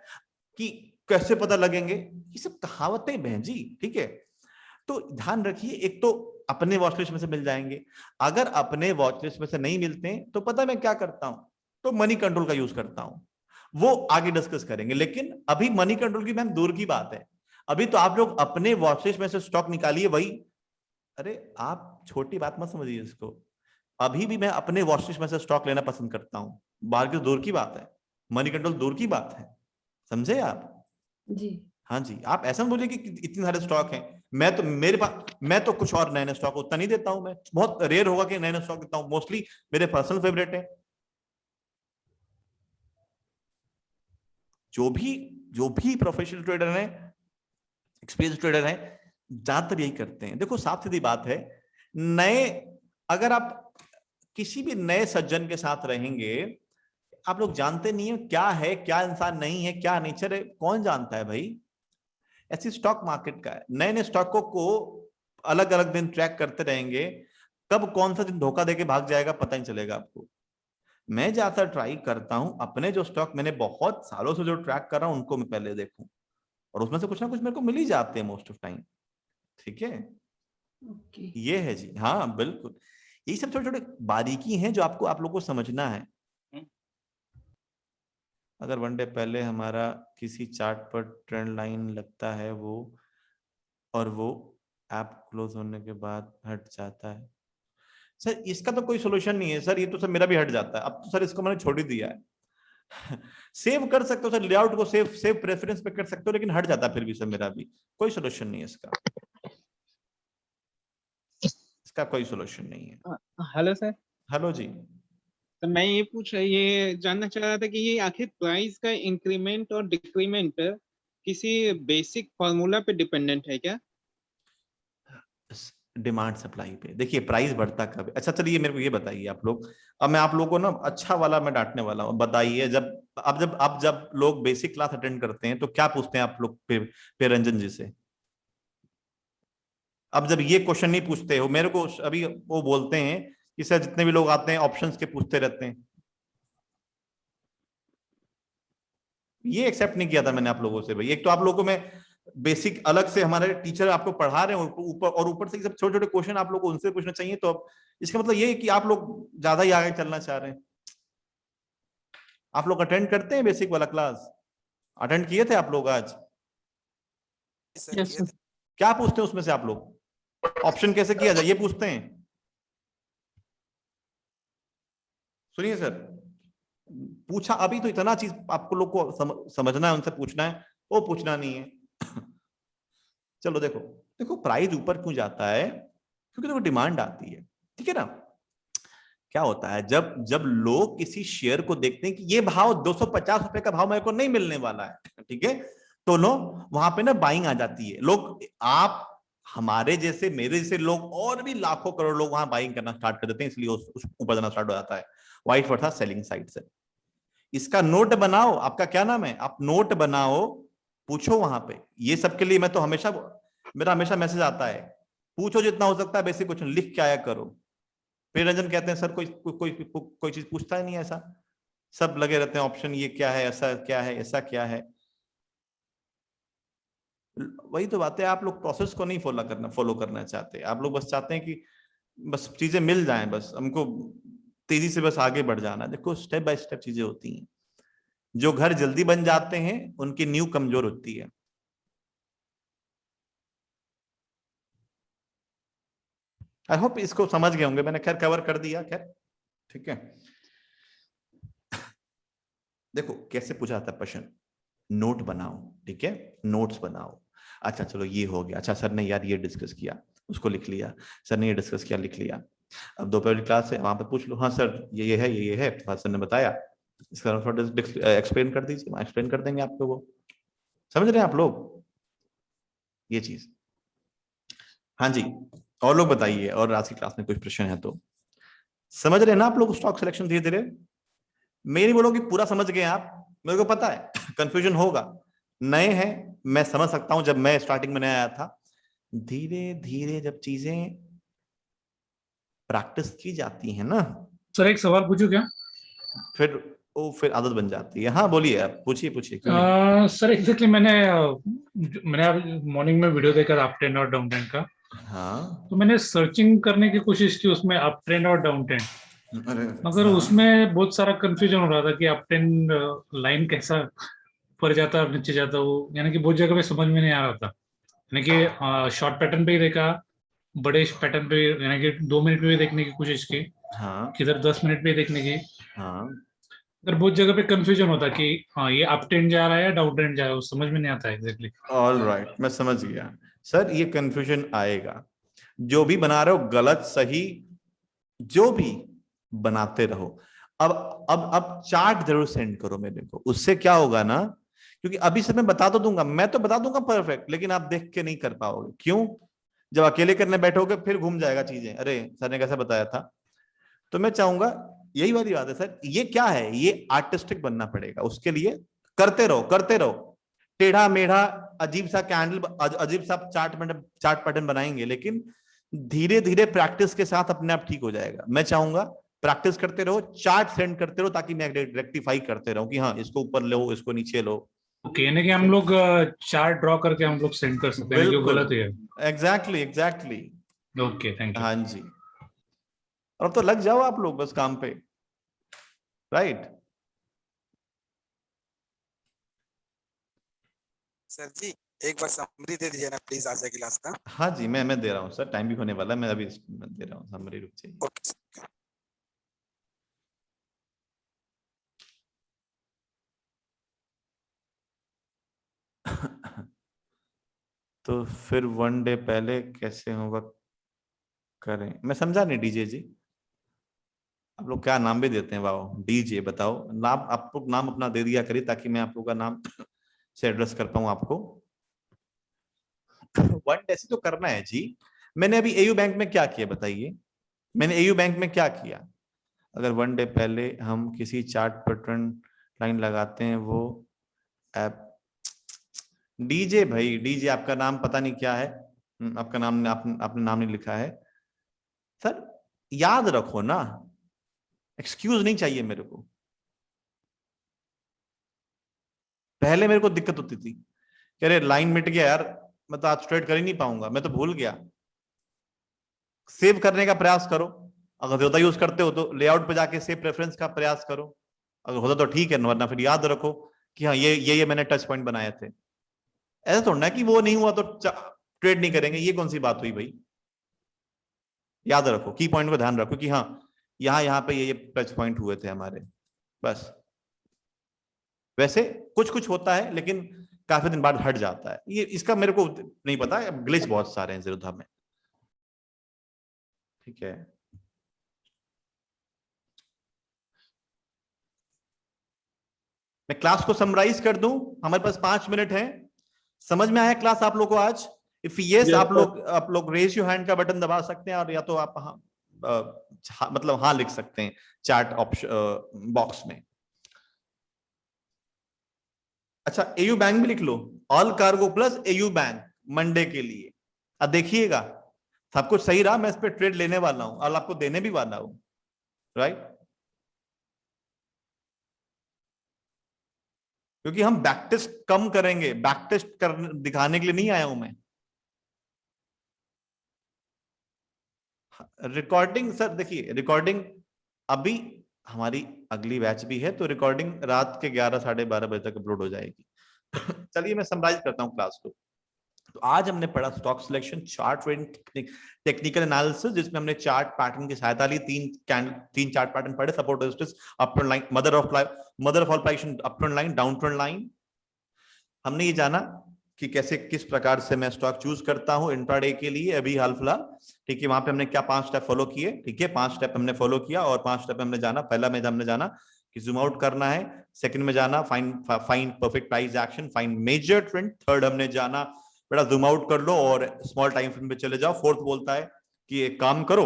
कि कैसे पता लगेंगे, ये सब कहावतें बहन जी, ठीक है। तो ध्यान रखिए, एक तो अपने वॉचलिस्ट में से मिल जाएंगे, अगर अपने वॉचलिस्ट में से नहीं मिलते हैं तो पता मैं क्या करता हूं, तो मनी कंट्रोल का यूज करता हूं, वो आगे डिस्कस करेंगे। लेकिन अभी मनी कंट्रोल की मैम दूर की बात है, अभी तो आप लोग अपने वॉचलिस्ट में से स्टॉक निकालिए, वही, अरे आप छोटी बात मत समझिए इसको, अभी भी मैं अपने वॉचलिस्ट में से स्टॉक लेना पसंद करता हूं, बाहर की दूर की बात है, मनी कंट्रोल दूर की बात है, समझे आप? जी। हाँ जी, आप ऐसा बोलिए कि इतने सारे स्टॉक हैं, मैं तो मेरे पास, मैं तो कुछ और नए नए स्टॉक उतना नहीं देता हूं, मैं बहुत रेयर होगा कि नए नए स्टॉक देता हूं, मोस्टली मेरे पर्सनल फेवरेट है। जो भी प्रोफेशनल ट्रेडर है, एक्सपीरियंस ट्रेडर है, ज्यादातर यही करते हैं। देखो साफ सीधी बात है, नए, अगर आप किसी भी नए सज्जन के साथ रहेंगे, आप लोग जानते नहीं है क्या इंसान नहीं है, क्या नेचर है, कौन जानता है भाई। ऐसी स्टॉक मार्केट का है, नए नए स्टॉकों को अलग अलग दिन ट्रैक करते रहेंगे, कब कौन सा दिन धोखा देके भाग जाएगा पता नहीं चलेगा आपको। मैं ज्यादातर ट्राई करता हूं अपने जो स्टॉक मैंने बहुत सालों से जो ट्रैक कर रहा हूं उनको मैं पहले देखूं, और उसमें से कुछ ना कुछ मेरे को मिल ही जाते हैं मोस्ट ऑफ टाइम, ठीक है। ओके। ये है जी, हाँ बिल्कुल, यही सब छोटे छोटे बारीकी हैं जो आपको, आप लोगों को समझना है। अगर 1 डे पहले हमारा किसी चार्ट पर ट्रेंड लाइन लगता है और वो ऐप क्लोज होने के बाद हट जाता है, सर इसका तो कोई सोल्यूशन नहीं है सर, ये तो सर मेरा भी हट जाता है, अब तो सर इसको मैंने छोड़ ही दिया है। सेव कर सकते हो सर, लेआउट को सेव प्रेफरेंस पे कर सकते हो, लेकिन हट जाता है फिर भी सर मेरा भी, कोई सोल्यूशन नहीं है इसका कोई सोल्यूशन नहीं है। Hello sir. हेलो जी। तो मैं ये जानना चाह रहा था कि ये आखिर प्राइस का इंक्रीमेंट और डिक्रीमेंट किसी बेसिक फॉर्मूला पे डिपेंडेंट है क्या? डिमांड सप्लाई पे, देखिए प्राइस बढ़ता कब है। अच्छा चलिए मेरे को ये बताइए आप लोग, अब मैं आप लोगों को ना अच्छा वाला मैं डांटने वाला हूँ, बताइए, जब लोग बेसिक क्लास अटेंड करते हैं तो क्या पूछते हैं आप लोग पेरंजन जी से? अब जब ये क्वेश्चन नहीं पूछते हो मेरे को, अभी वो बोलते हैं कि सर जितने भी लोग आते हैं ऑप्शंस के पूछते रहते हैं, ये एक्सेप्ट नहीं किया था मैंने आप लोगों से भाई। एक तो आप लोगों को मैं बेसिक अलग से, हमारे टीचर आपको पढ़ा रहे हैं ऊपर से सब छोटे छोटे क्वेश्चन आप लोग को उनसे पूछना चाहिए, तो अब इसका मतलब ये है कि आप लोग ज्यादा ही आगे चलना चाह रहे हैं। आप लोग अटेंड करते हैं बेसिक वाला क्लास? अटेंड किए थे आप लोग आज? क्या पूछते हैं उसमें से आप लोग? ऑप्शन कैसे किया जाए ये पूछते हैं? सुनिए सर, पूछा अभी तो इतना चीज आपको लोग को समझना है, उनसे पूछना है, वो पूछना नहीं है। चलो देखो प्राइस ऊपर क्यों जाता है, क्योंकि देखो डिमांड आती है, ठीक है ना। क्या होता है जब लोग किसी शेयर को देखते हैं कि ये भाव 250 रुपए का भाव मेरे को नहीं मिलने वाला है, ठीक है, तो वहां पे ना बाइंग आ जाती है। लोग, आप, हमारे जैसे, मेरे जैसे लोग और भी लाखों करोड़ लोग वहां बाइंग करना स्टार्ट कर देते हैं, इसलिए उस ऊपर जाना स्टार्ट हो जाता है। व्हाइट वर्थ था सेलिंग साइड से। इसका नोट बनाओ, आपका क्या नाम है, आप नोट बनाओ, पूछो वहां पे, ये सब के लिए मैं तो मेरा हमेशा मैसेज आता है, पूछो जितना हो सकता है, बेसिक क्वेश्चन लिख के आया करो। फिर रंजन कहते हैं सर कोई चीज पूछता ही नहीं है, ऐसा सब लगे रहते हैं ऑप्शन, ये क्या है, ऐसा क्या है, ऐसा क्या है। वही तो बात है, आप लोग प्रोसेस को नहीं फॉलो करना चाहते, आप लोग बस चाहते हैं कि बस चीजें मिल जाएं, बस हमको तेजी से बस आगे बढ़ जाना। देखो स्टेप बाय स्टेप चीजें होती हैं, जो घर जल्दी बन जाते हैं उनकी नींव कमजोर होती है। आई होप इसको समझ गए होंगे, मैंने खैर कवर कर दिया, खैर ठीक है। देखो कैसे पूछा जाता है क्वेश्चन, नोट बनाओ, ठीक है, नोट्स बनाओ। अच्छा चलो ये हो गया, अच्छा सर ने यार ये डिस्कस किया, उसको लिख लिया, सर ने ये डिस्कस किया, लिख लिया। अब दोपहर की क्लास है, वहां पे पूछ लो, हाँ सर ये है, ये है, सर ने बताया, इसका एक्सप्लेन कर दीजिए, एक्सप्लेन कर देंगे आपको वो। समझ रहे हैं आप लोग ये चीज? हाँ जी, और लोग बताइए, और आज की क्लास में कुछ प्रश्न है तो। समझ रहे हैं ना आप लोग स्टॉक सिलेक्शन धीरे धीरे? मैं नहीं बोलो कि पूरा समझ गए आप, मेरे को पता है कंफ्यूजन होगा, नए हैं, मैं समझ सकता हूं, जब मैं स्टार्टिंग में नया आया था। धीरे धीरे जब चीजें प्रैक्टिस की जाती है ना, सर एक सवाल पूछूं क्या? फिर आदत बन जाती है। हाँ बोलिए, आप पूछिए पूछिए, क्यों नहीं? सर एग्जैक्टली मैंने मॉर्निंग में वीडियो देखा अप ट्रेंड और डाउन ट्रेंड का। हाँ, तो मैंने सर्चिंग करने की कोशिश की उसमें अप ट्रेंड और डाउन ट्रेंड, मगर हाँ। उसमें बहुत सारा कंफ्यूजन हो रहा था कि अप ट्रेंड लाइन कैसा ऊपर जाता है नीचे जाता, वो यानी कि बहुत जगह पे समझ में नहीं आ रहा था। यानी कि शॉर्ट पैटर्न पे ही देखा, बड़े पैटर्न पे, यानी कि 2 मिनट पे भी देखने की कोशिश की, हाँ, किधर 10 मिनट पे देखने की, हाँ, अगर बहुत जगह पे कंफ्यूजन होता कि हाँ ये अप ट्रेंड जा रहा है या डाउन ट्रेंड जा रहा है, वो समझ में नहीं आता एग्जैक्टली। ऑल राइट, मैं समझ गया सर, ये कंफ्यूजन आएगा। जो भी बना रहे हो, गलत सही जो भी बनाते रहो। अब चार्ट जरूर सेंड करो मेरे को, उससे क्या होगा ना, क्योंकि अभी से मैं बता तो दूंगा, मैं तो बता दूंगा परफेक्ट, लेकिन आप देख के नहीं कर पाओगे। क्यों? जब अकेले करने बैठोगे फिर घूम जाएगा चीजें, अरे सर ने कैसे बताया था। तो मैं चाहूंगा, यही वाली बात है सर, ये क्या है, ये आर्टिस्टिक बनना पड़ेगा, उसके लिए करते रहो करते रहो। टेढ़ा मेढ़ा अजीब सा कैंडल, अजीब सा चार्ट पैटर्न बनाएंगे, लेकिन धीरे धीरे प्रैक्टिस के साथ अपने आप ठीक हो जाएगा। मैं चाहूंगा प्रैक्टिस करते रहो, चार्ट सेंड करते रहो, ताकि मैं रेक्टिफाई करते रहूं कि हाँ इसको ऊपर लो, इसको नीचे लो। ओके, यानी कि हम लोग चार्ट ड्रॉ करके हम लोग सेंड कर सकते हैं, यानी कि वो गलत है। Exactly exactly. Okay, thank you. हाँ जी, और अब तो लग जाओ आप लोग बस काम पे, राइट? सर जी एक बार समरी दे दीजिए ना प्लीज आज की क्लास का। हाँ जी, मैं दे रहा हूँ सर, टाइम भी होने वाला है, मैं अभी दे रहा हूँ समरी, रुक जाइए। Okay sir. तो फिर 1 डे पहले कैसे होगा करें, मैं समझा नहीं डीजे जी, आप लोग क्या नाम भी देते हैं? वाह डीजे, बताओ नाम, आप लोग नाम अपना दे दिया करिए, ताकि मैं आप लोग का नाम से एड्रेस कर पाऊं आपको। 1 डे से तो करना है जी। मैंने अभी एयू बैंक में क्या किया बताइए, मैंने एयू बैंक में क्या किया? अगर 1 डे पहले हम किसी चार्ट पैटर्न लाइन लगाते हैं, वो ऐप डीजे, भाई डीजे आपका नाम पता नहीं क्या है, आपका नाम आपने नाम नहीं लिखा है सर, याद रखो ना, एक्सक्यूज नहीं चाहिए मेरे को। पहले मेरे को दिक्कत होती थी कि अरे लाइन मिट गया यार, मैं तो आज स्ट्रेट कर ही नहीं पाऊंगा, मैं तो भूल गया। सेव करने का प्रयास करो, अगर ज्यादा यूज करते हो तो लेआउट पे जाके सेव प्रेफरेंस का प्रयास करो, अगर होता तो ठीक है, वरना फिर याद रखो कि हाँ ये मैंने टच पॉइंट बनाए थे। ऐसा थोड़ा ना कि वो नहीं हुआ तो ट्रेड नहीं करेंगे, ये कौन सी बात हुई भाई? याद रखो, की पॉइंट को ध्यान रखो कि हाँ यहाँ पे ये टच पॉइंट हुए थे हमारे, बस। वैसे कुछ कुछ होता है, लेकिन काफी दिन बाद हट जाता है, ये इसका मेरे को नहीं पता, ग्लिच बहुत सारे हैं जीरोधा में, ठीक है। मैं क्लास को समराइज कर दूं, हमारे पास 5 मिनट है। समझ में आया क्लास आप लोग को आज? इफ यस, आप लोग रेज योर हैंड का बटन दबा सकते हैं, और या तो आप मतलब हाँ लिख सकते हैं चैट ऑप्शन बॉक्स में। अच्छा, एयू बैंक भी लिख लो, Allcargo plus AU bank Monday के लिए। अब देखिएगा सब कुछ सही रहा, मैं इस पे ट्रेड लेने वाला हूं और आपको देने भी वाला हूं, राइट? क्योंकि हम बैक टेस्ट कम करेंगे, बैक टेस्ट दिखाने के लिए नहीं आया हूं मैं। रिकॉर्डिंग सर देखिए, रिकॉर्डिंग अभी हमारी अगली बैच भी है, तो रिकॉर्डिंग रात के 11 साढ़े 12 बजे तक अपलोड हो जाएगी। चलिए मैं समराइज करता हूं क्लास को। तो आज हमने पढ़ा stock selection, chart trading, technical analysis, जिसमें हमने चार्ट पैटर्न की सहायता ली। तीन चार्ट पैटर्न पढ़े, support resistance, uptrend line, mother of all price, uptrend line, downtrend line. हमने ये जाना कि कैसे किस प्रकार से मैं स्टॉक चूज करता हूं इंट्राडे के लिए अभी हाल फिलहाल, ठीक है। वहां पे हमने क्या 5 स्टेप फॉलो किए, ठीक है, 5 स्टेप हमने फॉलो किया और 5 स्टेप हमने जाना। पहला में हमने जाना कि जूम आउट करना है, सेकंड में जाना find perfect price action, find major trend, third हमने जाना बेटा जूम आउट कर लो और स्मॉल टाइम फ्रेम पे चले जाओ। फोर्थ बोलता है कि एक काम करो,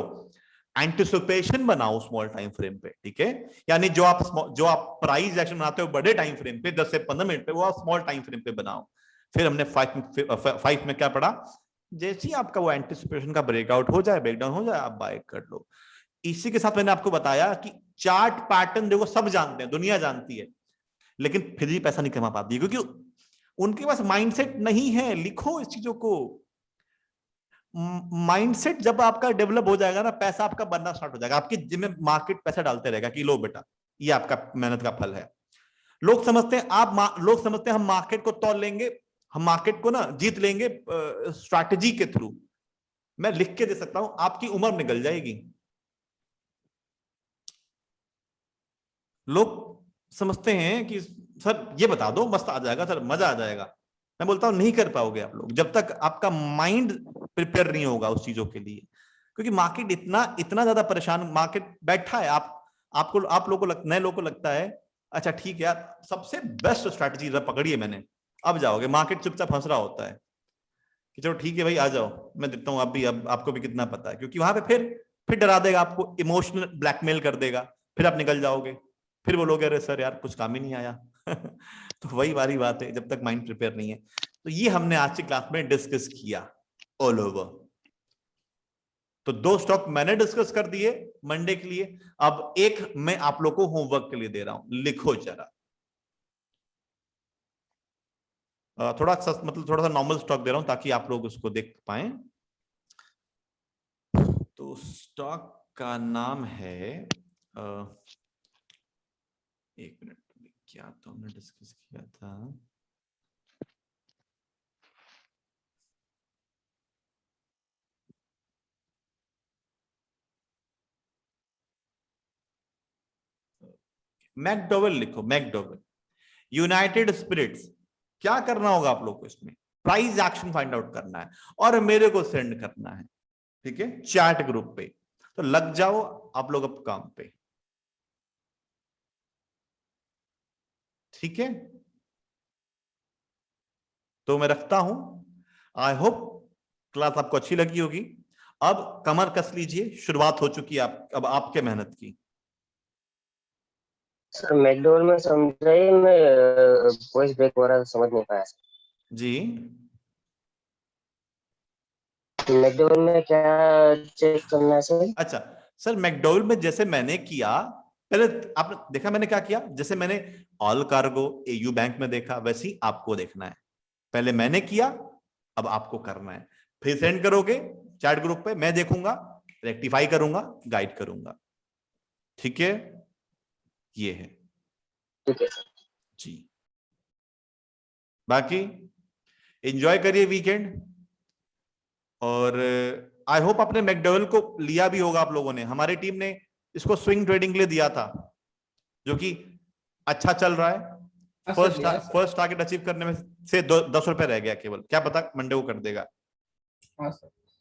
एंटिसिपेशन बनाओ स्मॉल टाइम फ्रेम पे, ठीक है, यानी जो आप प्राइस एक्शन बनाते हो बड़े टाइम फ्रेम पे 10 से 15 मिनट पे, वो आप स्मॉल टाइम फ्रेम पे बनाओ। फिर हमने 5 में क्या पढ़ा, जैसे ही आपका वो एंटिसिपेशन का ब्रेकआउट हो जाए, ब्रेकडाउन हो जाए, आप बाय कर लो। इसी के साथ मैंने आपको बताया कि चार्ट पैटर्न देखो सब जानते हैं, दुनिया जानती है, लेकिन फिर भी पैसा नहीं कमा पाती क्योंकि उनके पास माइंडसेट नहीं है। लिखो इस चीजों को, माइंडसेट जब आपका डेवलप हो जाएगा ना, पैसा आपका बनना स्टार्ट हो जाएगा। आपकी जिम में मार्केट पैसा डालते रहेगा कि लो बेटा ये आपका मेहनत का फल है। लोग समझते हैं हम मार्केट को तोड़ लेंगे, हम मार्केट को ना जीत लेंगे स्ट्रैटेजी के थ्रू। मैं लिख के दे सकता हूं, आपकी उम्र निकल जाएगी। लोग समझते हैं कि सर ये बता दो मस्त आ जाएगा, सर मजा आ जाएगा। मैं बोलता हूं नहीं कर पाओगे आप लोग जब तक आपका माइंड प्रिपेयर नहीं होगा उस चीजों के लिए, क्योंकि मार्केट इतना ज्यादा परेशान मार्केट बैठा है। आप लोगों को नए लोगों को लगता है अच्छा ठीक है यार सबसे बेस्ट स्ट्रैटेजी पकड़ी है मैंने, अब जाओगे। मार्केट चुपचाप हंस रहा होता है कि चलो ठीक है भाई आ जाओ, मैं देखता हूँ अब आपको भी कितना पता है, क्योंकि वहां पे फिर डरा देगा आपको, इमोशनल ब्लैकमेल कर देगा, फिर आप निकल जाओगे, फिर बोलोगे अरे सर यार कुछ काम ही नहीं आया। तो वही वाली बात है जब तक माइंड प्रिपेयर नहीं है। तो ये हमने आज की क्लास में डिस्कस किया ऑल ओवर। तो 2 स्टॉक मैंने डिस्कस कर दिए मंडे के लिए, अब एक मैं आप लोग को होमवर्क के लिए दे रहा हूं, लिखो जरा। थोड़ा सा नॉर्मल स्टॉक दे रहा हूं ताकि आप लोग उसको देख पाए। तो स्टॉक का नाम है एक मिनट, क्या तो हमने डिस्कस किया था, मैकडॉवेल लिखो, मैकडॉवेल यूनाइटेड स्पिरिट्स। क्या करना होगा आप लोग को इसमें, प्राइस एक्शन फाइंड आउट करना है और मेरे को सेंड करना है, ठीक है, चैट ग्रुप पे। तो लग जाओ आप लोग अब काम पे, ठीक है। तो मैं रखता हूं, आई होप क्लास आपको अच्छी लगी होगी। अब कमर कस लीजिए, शुरुआत हो चुकी है अब आपके मेहनत की। सर मैकडोवेल में समझाइए, मैं वॉइस ब्रेक हो रहा था समझ नहीं पाया जी। मैकडोवेल में क्या चेक करना है सर? अच्छा सर, मैकडोवेल में जैसे मैंने किया, पहले आपने देखा मैंने क्या किया, जैसे मैंने ऑल कार्गो एयू बैंक में देखा वैसे ही आपको देखना है। पहले मैंने किया, अब आपको करना है। फिर सेंड करोगे चैट ग्रुप पे, मैं देखूंगा, रेक्टिफाई करूंगा, गाइड करूंगा, ठीक है। ये है, ठीक है सर जी। बाकी एंजॉय करिए वीकेंड, और आई होप आपने मैकडोवेल को लिया भी होगा आप लोगों ने। हमारी टीम ने इसको स्विंग ट्रेडिंग के लिए दिया था, जो कि अच्छा चल रहा है। फर्स्ट टारगेट अचीव करने में से 10 रुपए रह गया केवल, क्या पता मंडे को कर देगा।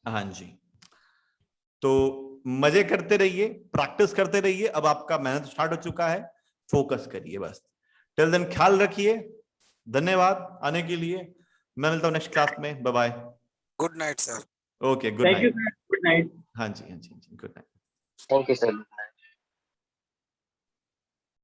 हाँ जी, तो मजे करते रहिए, प्रैक्टिस करते रहिए। अब आपका मेहनत स्टार्ट हो चुका है, फोकस करिए बस। टिल देन ख्याल रखिए, धन्यवाद आने के लिए। मैं मिलता हूँ नेक्स्ट क्लास में, bye bye. Good night sir. Okay, good night. Good night. हाँ जी, good night. Thank you sir.